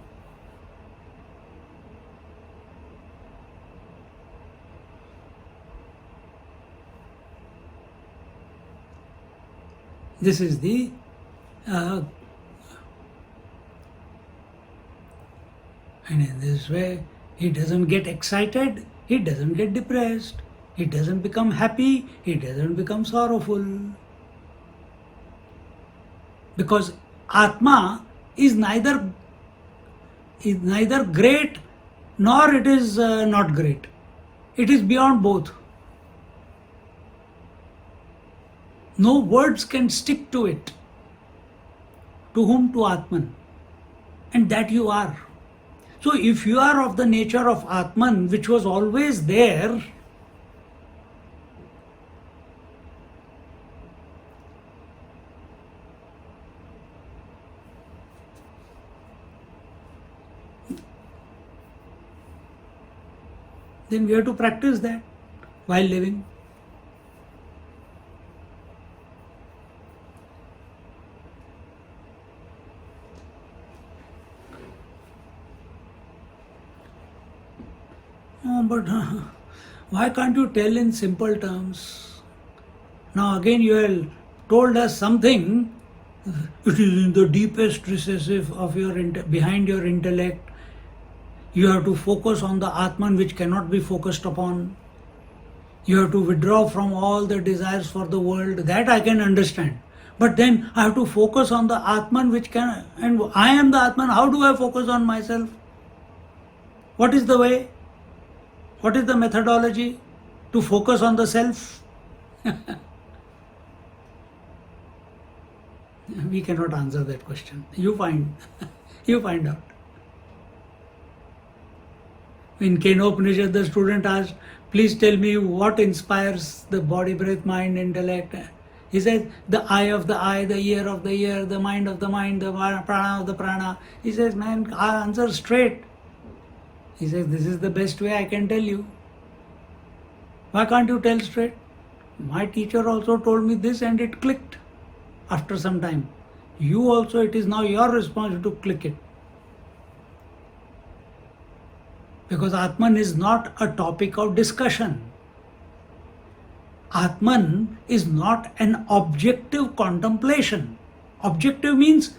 This is the and in this way, he doesn't get excited, he doesn't get depressed, he doesn't become happy, he doesn't become sorrowful. Because Atma is neither great nor it is not great. It is beyond both. No words can stick to it. To whom? To Atman. And that you are. So if you are of the nature of Atman, which was always there, then we have to practice that while living. Oh, but why can't you tell in simple terms? Now again you have told us something, it is in the deepest recessive of your behind your intellect. You have to focus on the Atman which cannot be focused upon. You have to withdraw from all the desires for the world. That I can understand. But then I have to focus on the Atman which can, and I am the Atman. How do I focus on myself? What is the way? What is the methodology to focus on the self? We cannot answer that question. You find out. In Kenopanishad, the student asked, please tell me what inspires the body, breath, mind, intellect. He said, the eye of the eye, the ear of the ear, the mind of the mind, the prana of the prana. He says, man, I answer straight. He says, this is the best way I can tell you. Why can't you tell straight? My teacher also told me this and it clicked after some time. You also, it is now your responsibility to click it. Because Atman is not a topic of discussion. Atman is not an objective contemplation. Objective means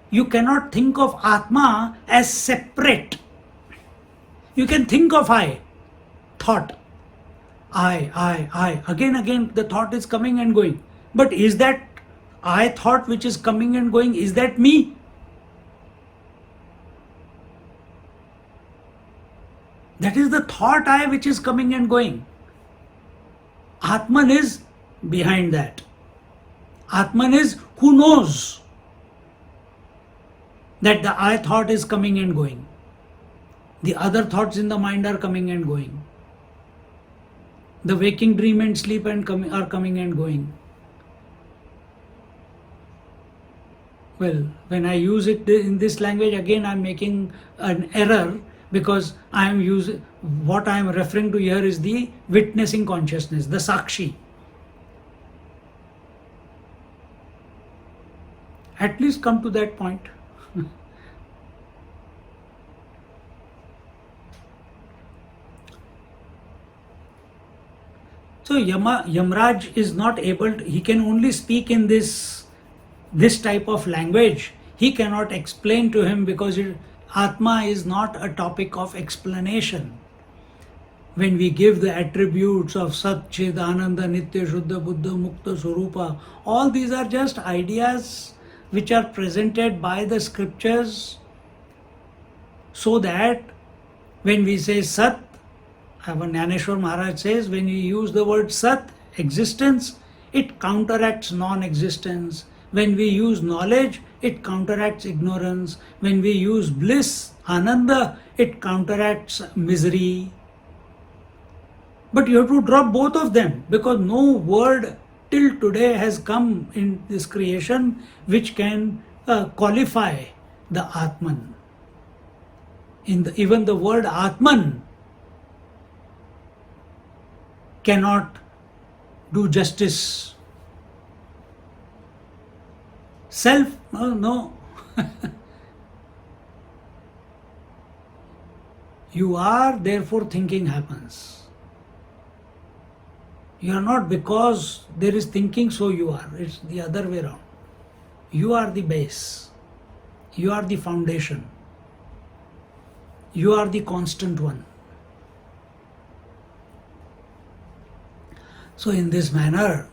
you cannot think of Atma as separate. You can think of I, thought. I. Again, the thought is coming and going. But is that I thought which is coming and going, is that me? That is the thought I which is coming and going. Atman is behind that. Atman is who knows that the I thought is coming and going. The other thoughts in the mind are coming and going. The waking dream and sleep are coming and going. Well, when I use it in this language, again I am making an error because I am using, what I am referring to here is the witnessing consciousness, the Sakshi. At least come to that point. So Yamraj is not able to, he can only speak in this type of language. He cannot explain to him because Atma is not a topic of explanation. When we give the attributes of Sat, Chid, Ananda, Nitya, Shuddha, Buddha, Mukta, Swarupa, all these are just ideas which are presented by the scriptures so that when we say Sat, our Jnaneshwar Maharaj says, when we use the word Sat, existence, it counteracts non-existence. When we use knowledge, it counteracts ignorance. When we use bliss, ananda, it counteracts misery. But you have to drop both of them, because no word till today has come in this creation which can qualify the Atman. Even the word Atman cannot do justice. Self, no. You are, therefore thinking happens. You are not because there is thinking, so you are. It's the other way around. You are the base. You are the foundation. You are the constant one. So in this manner,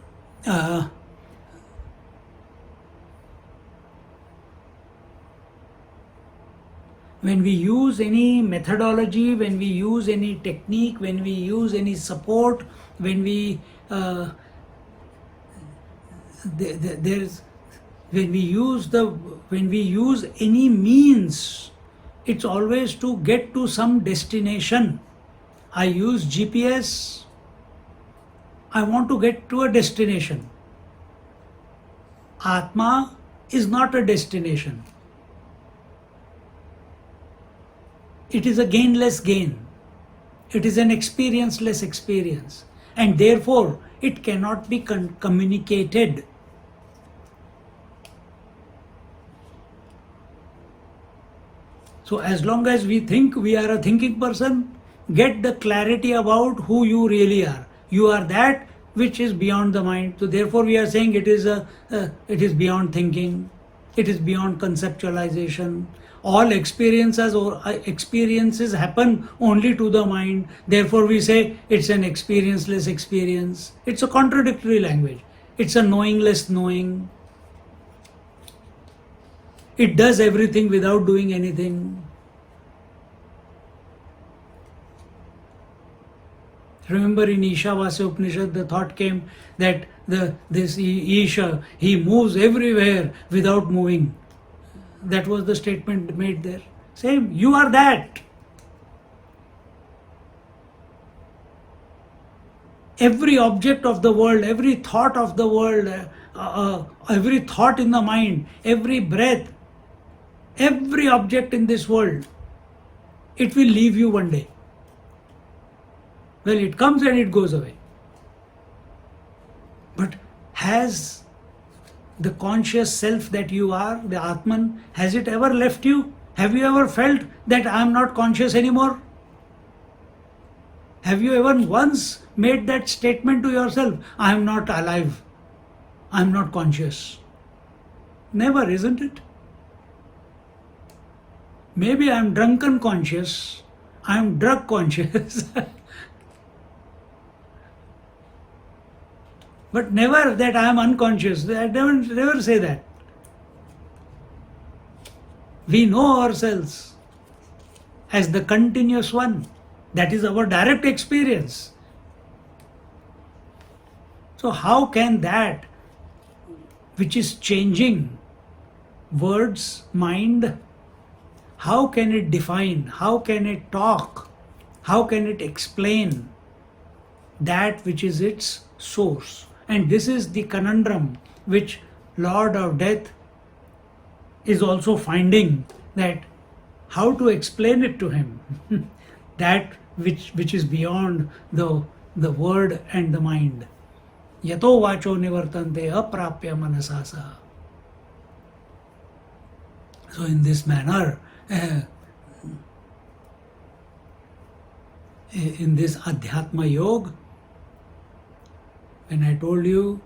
when we use any methodology, when we use any technique, when we use any support, when we when we use any means, it's always to get to some destination. I use GPS. I want to get to a destination. Atma is not a destination. It is a gainless gain. It is an experienceless experience. And therefore, it cannot be communicated. So as long as we think we are a thinking person, get the clarity about who you really are. You are that which is beyond the mind. So therefore we are saying it is beyond thinking. It is beyond conceptualization. All experiences happen only to the mind. Therefore we say it's an experienceless experience. It's a contradictory language. It's a knowingless knowing. It does everything without doing anything. Remember in Ishavasya Upanishad, the thought came that this Isha, he moves everywhere without moving. That was the statement made there. Same, you are that. Every object of the world, every thought of the world, every thought in the mind, every breath, every object in this world, it will leave you one day. Well, it comes and it goes away. But has the conscious self that you are, the Atman, has it ever left you? Have you ever felt that I am not conscious anymore? Have you ever once made that statement to yourself, I am not alive, I am not conscious? Never, isn't it? Maybe I am drunken conscious, I am drug conscious. But never that I am unconscious. I never say that. We know ourselves as the continuous one. That is our direct experience. So how can that which is changing words, mind, how can it define, how can it talk, how can it explain that which is its source? And this is the conundrum which Lord of Death is also finding, that how to explain it to him, that which is beyond the word and the mind. Yato vacho nivartante aprapya manasasa. So in this manner, in this Adhyatma Yoga, when I told you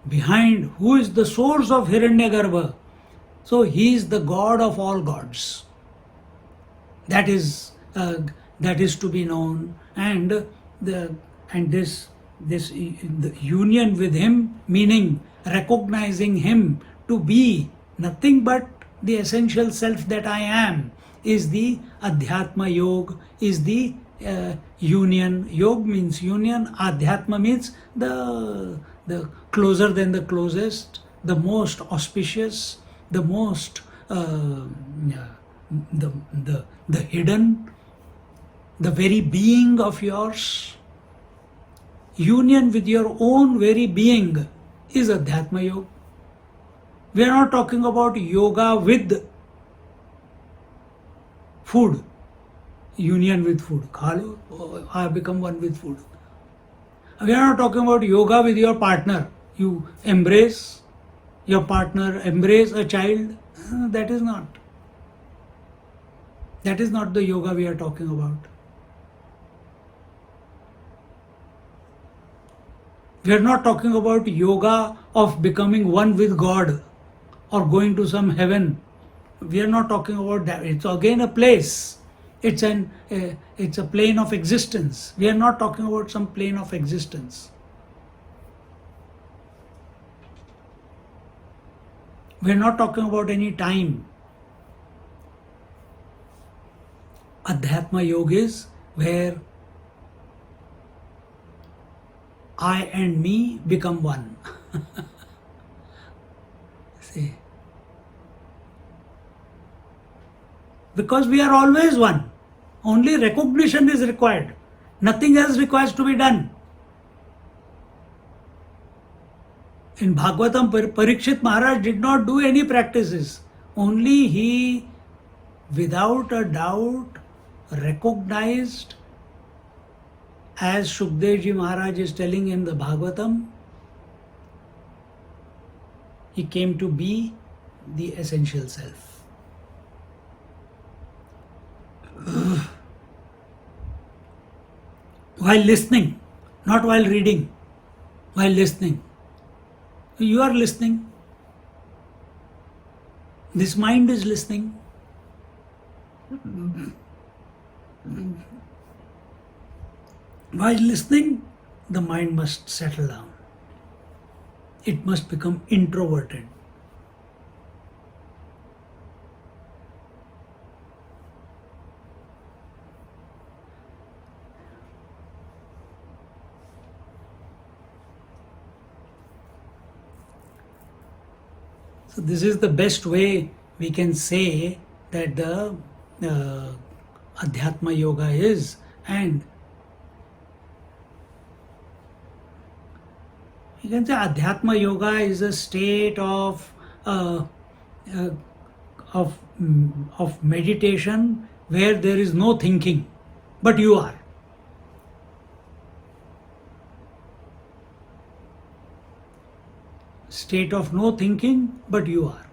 behind who is the source of Hiranyakarava, so he is the God of all gods. That is to be known, and the union with him, meaning recognizing him to be nothing but the essential self that I am, is the Adhyatma Yoga, is the union. Yoga means union, Adhyatma means the closer than the closest, the most auspicious, the most the hidden, the very being of yours. Union with your own very being is Adhyatma Yoga. We are not talking about yoga with food, union with food. I have become one with food. We are not talking about yoga with your partner. You embrace your partner, embrace a child. That is not. That is not the yoga we are talking about. We are not talking about yoga of becoming one with God or going to some heaven. We are not talking about that. It's again a place. It's a plane of existence. We are not talking about some plane of existence. We are not talking about any time. Adhyatma Yoga is where I and me become one. See? Because we are always one. Only recognition is required. Nothing else requires to be done. In Bhagavatam, Parikshit Maharaj did not do any practices. Only he, without a doubt, recognized, as Shukdev Ji Maharaj is telling in the Bhagavatam, he came to be the essential self. While listening, not while reading, while listening. You are listening. This mind is listening. While listening, the mind must settle down. It must become introverted. So this is the best way we can say that the Adhyatma Yoga is. And you can say Adhyatma Yoga is a state of meditation where there is no thinking, but you are. State of no thinking, but you are.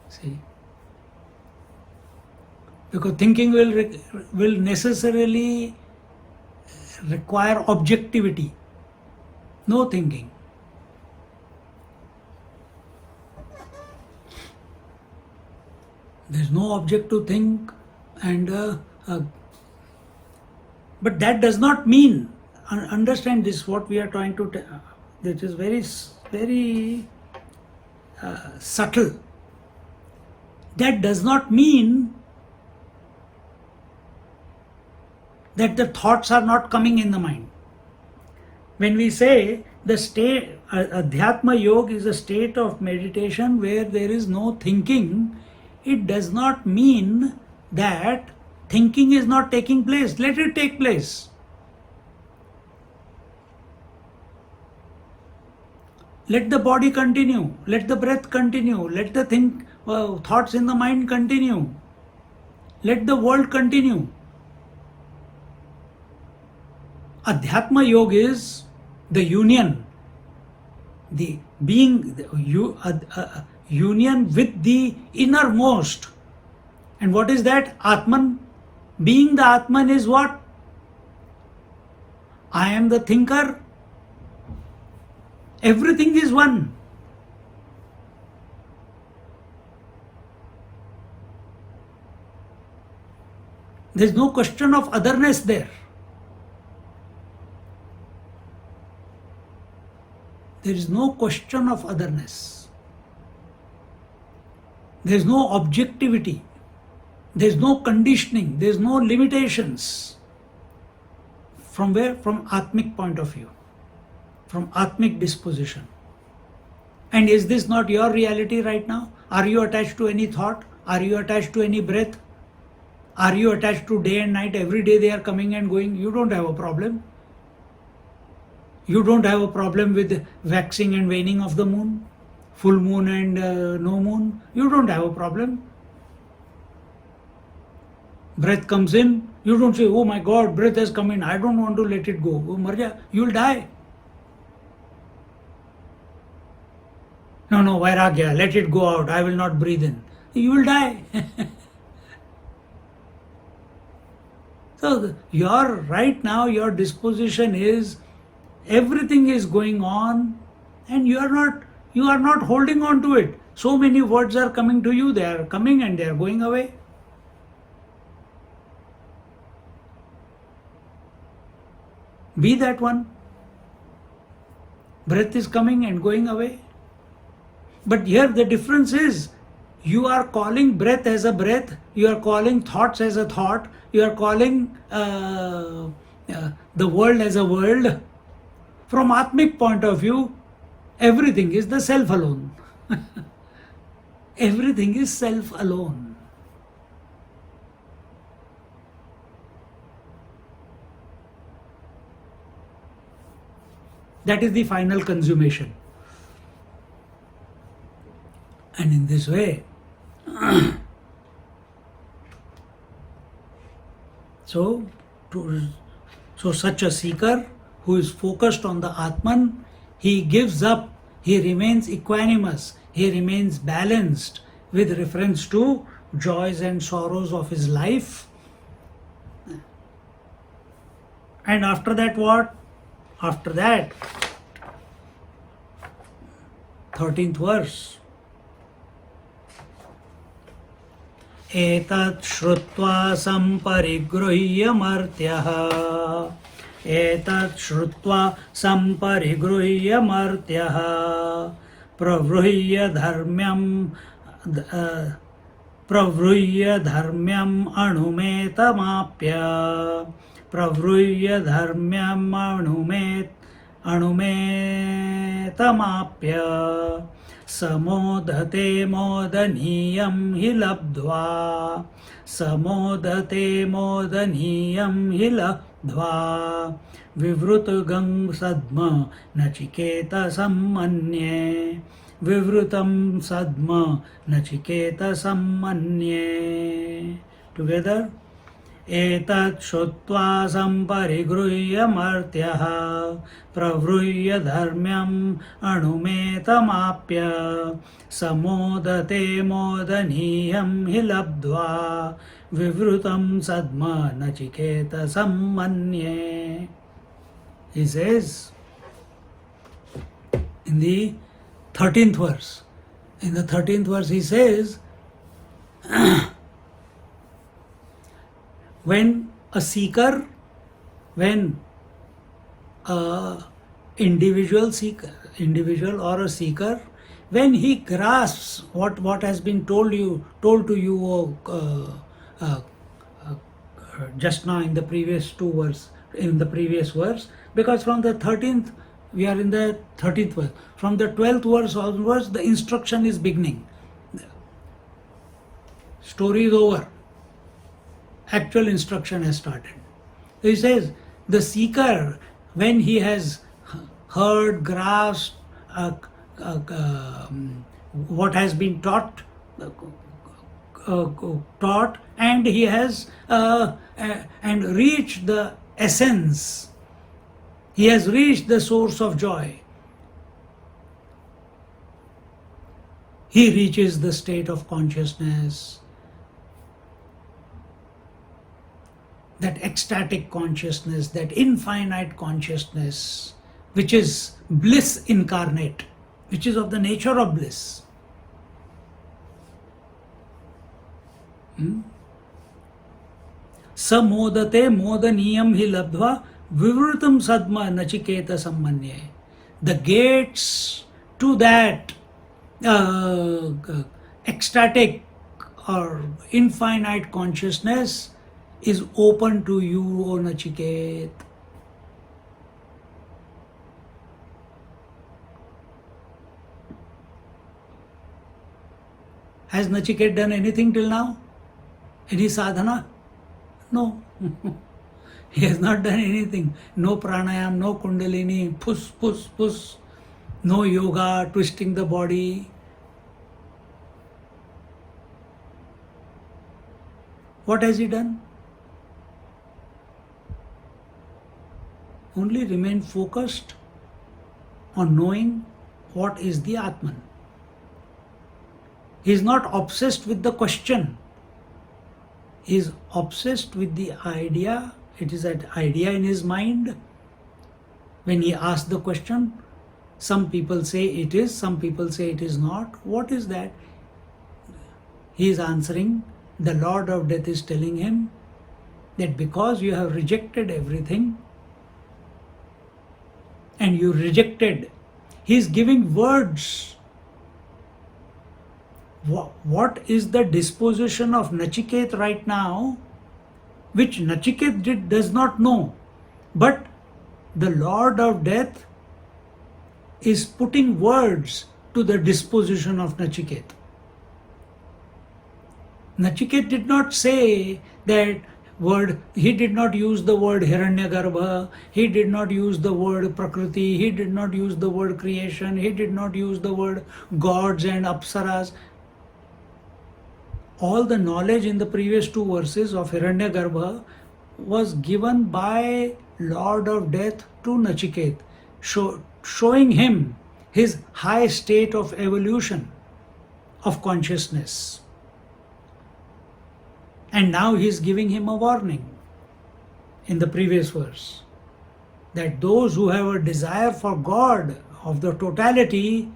See? Because thinking will necessarily require objectivity. No thinking. There is no object to think, and but that does not mean. Understand this. What we are trying to. This is very, very subtle. That does not mean that the thoughts are not coming in the mind. When we say the state, Adhyatma Yoga is a state of meditation where there is no thinking, it does not mean that thinking is not taking place. Let it take place. Let the body continue. Let the breath continue. Let the thoughts in the mind continue. Let the world continue. Adhyatma Yoga is the union, the being, union with the innermost. And what is that? Atman. Being the Atman is what? I am the thinker. Everything is one. There is no question of otherness there. There is no question of otherness. There is no objectivity. There is no conditioning. There is no limitations. From where? From Atmic point of view. From Atmic disposition. And is this not your reality right now? Are you attached to any thought? Are you attached to any breath? Are you attached to day and night? Every day they are coming and going. You don't have a problem. You don't have a problem with waxing and waning of the moon, full moon and no moon. You don't have a problem. Breath comes in, you don't say, oh my God, breath has come in, I don't want to let it go. Oh, Marja, you'll die. No, Vairagya, let it go out, I will not breathe in. You will die. So, right now, your disposition is, everything is going on and you are not holding on to it. So many words are coming to you, they are coming and they are going away. Be that one. Breath is coming and going away. But here the difference is, you are calling breath as a breath, you are calling thoughts as a thought, you are calling the world as a world. From Atmic point of view, everything is the self alone. Everything is self alone. That is the final consummation. And in this way, so such a seeker who is focused on the Atman, he gives up, he remains equanimous, he remains balanced with reference to joys and sorrows of his life. And after that what? After that, 13th verse. Etat shrutva samparigrihya martyah. Etat shrutva samparigrihya martyah. Pravruhya dharmyam anumetamapya. Pravruhya dharmyam anumetamapya. Samodhate modaniyam hi labdhva. Samodhate modaniyam hi labdhva. Vivrutagam sadma nachiketa sammanye. Vivrutam sadma nachiketa sammanye. Together. Etat shotva samparigrihya martyah. Pravruhya dharmyam anumetamapya. Samodate modaniyam hi labdhva. Vivrutam sadma nachiketa sammanye. He says in the 13th verse. In the 13th verse he says, when a seeker, when a individual or a seeker, when he grasps what has been told to you just now in the previous verse, because from the 13th we are in the 13th verse. From the 12th verse onwards, the instruction is beginning. Story is over. Actual instruction has started. He says, the seeker, when he has heard, grasped what has been taught, and he has and reached the essence, he has reached the source of joy. He reaches the state of consciousness, that ecstatic consciousness, that infinite consciousness, which is bliss incarnate, which is of the nature of bliss. Samodate modaniyam hi labdhva vivrutam sadma nachiketa sammanye. The gates to that ecstatic or infinite consciousness is open to you, O Nachiket. Has Nachiket done anything till now? Any sadhana? No. He has not done anything. No pranayam, no kundalini, push, push, push. No yoga, twisting the body. What has he done? Only remain focused on knowing what is the Atman. He is not obsessed with the question. He is obsessed with the idea. It is that idea in his mind. When he asks the question, some people say it is, some people say it is not. What is that? He is answering. The Lord of Death is telling him that because you have rejected everything and you rejected, he is giving words. What is the disposition of Nachiket right now, which Nachiket does not know, but the Lord of Death is putting words to the disposition of Nachiket. Nachiket did not say that word, he did not use the word Hiranyakarava, he did not use the word Prakriti, he did not use the word creation, he did not use the word gods and apsaras. All the knowledge in the previous two verses of Hiranyakarava was given by Lord of Death to Nachiket, showing him his high state of evolution of consciousness. And now he is giving him a warning in the previous verse that those who have a desire for God of the totality,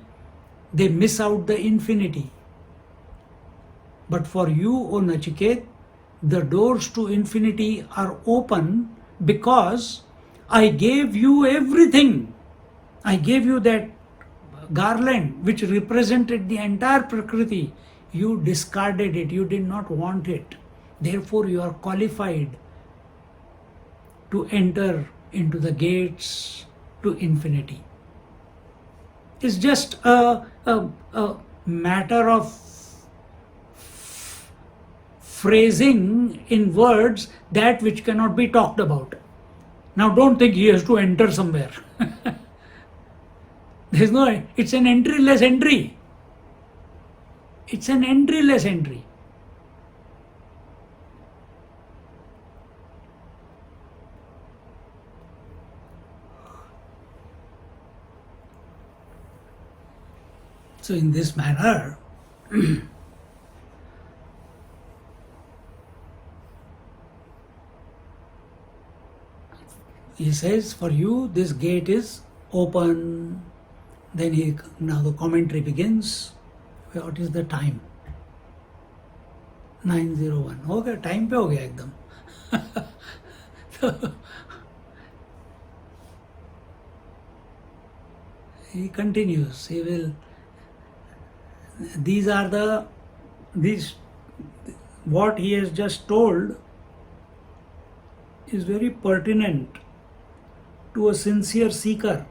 they miss out the infinity. But for you, O Nachiket, the doors to infinity are open because I gave you everything. I gave you that garland which represented the entire Prakriti. You discarded it, you did not want it. Therefore, you are qualified to enter into the gates to infinity. It's just a matter of phrasing in words that which cannot be talked about. Now, don't think he has to enter somewhere. There's no, it's an entryless entry. It's an entryless entry. So in this manner, he says, for you this gate is open. Then now the commentary begins. What is the time? 9:01. Okay, time पे हो गया एकदम. He continues. He will. What he has just told is very pertinent to a sincere seeker.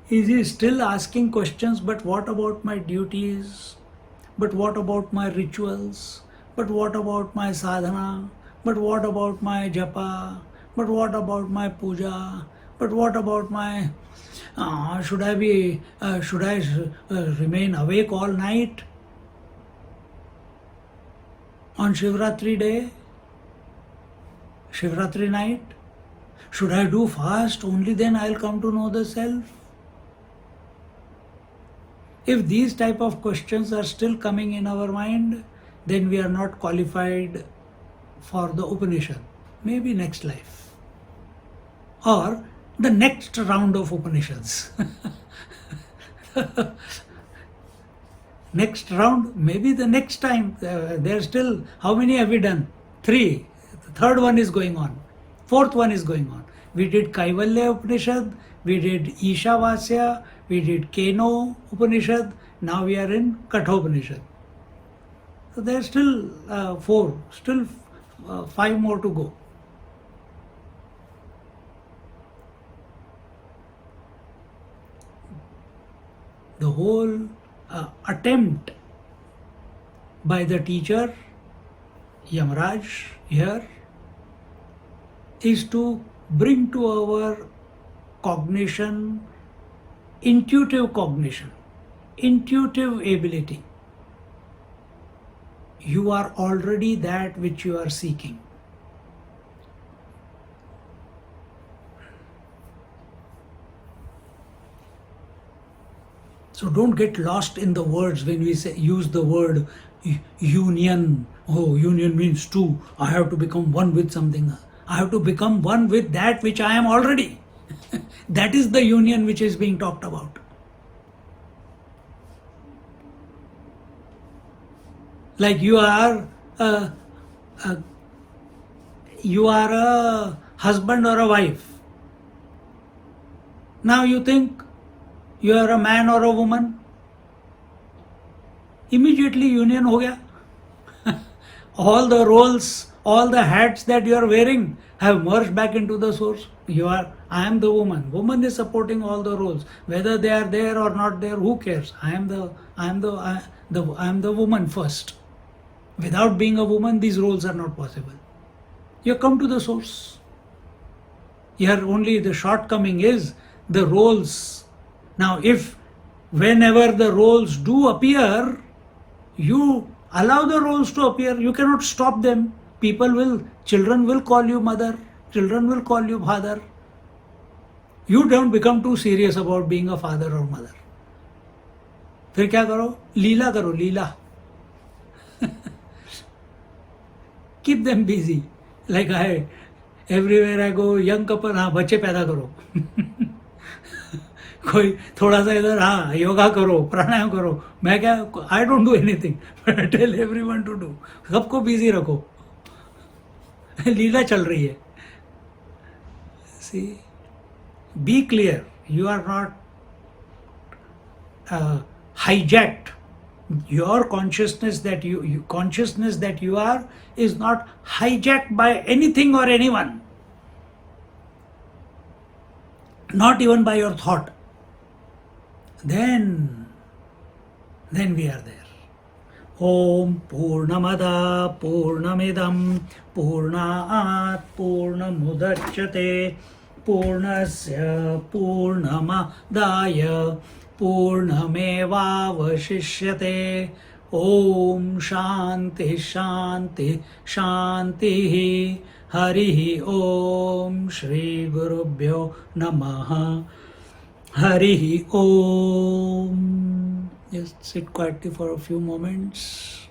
Is he still asking questions, but what about my duties? But what about my rituals? But what about my sadhana? But what about my japa? But what about my puja? But what about my should I remain awake all night on Shivratri day, Shivratri night? Should I do fast? Only then I'll come to know the self. If these type of questions are still coming in our mind, then we are not qualified for the Upanishad. Maybe next life. Or the next round of Upanishads. Next round, maybe the next time. There are still, how many have we done? 3. The third one is going on. Fourth one is going on. We did Kaivalya Upanishad, we did Ishavasya, we did Keno Upanishad, now we are in Katha Upanishad. So there are still 4, still 5 more to go. The whole attempt by the teacher, Yamaraj here, is to bring to our cognition, intuitive ability. You are already that which you are seeking. So don't get lost in the words when we use the word union. Oh, union means two. I have to become one with something. I have to become one with that which I am already. That is the union which is being talked about. Like you are a husband or a wife. Now you think you are a man or a woman. Immediately union ho gaya. All the roles, all the hats that you are wearing have merged back into the source. I am the woman. Woman is supporting all the roles. Whether they are there or not there, who cares? I am the woman first. Without being a woman, these roles are not possible. You come to the source. Here only the shortcoming is the roles. Now if whenever the roles do appear, you allow the roles to appear, you cannot stop them. Children will call you mother, children will call you father. You don't become too serious about being a father or mother. फिर क्या करो? लीला करो, लीला. Keep them busy. Like everywhere I go, young couple, हाँ बच्चे पैदा करो. कोई थोड़ा सा इधर हाँ योगा करो, प्राणायाम करो. मैं क्या, I don't do anything, but I tell everyone to do. सबको बिजी रखो. लीला चल रही है. See, be clear. You are not hijacked. Your consciousness that you are is not hijacked by anything or anyone. Not even by your thought. Then we are there. Om Purnamada Purnamidam Purnaat Purnamudachyate Purnasya Purnamadaya Purnamevavashishyate. Om Shanti Shanti Shanti. Harihi Om Shri Gurubhyo Namaha. Harihi Om. Just sit quietly for a few moments.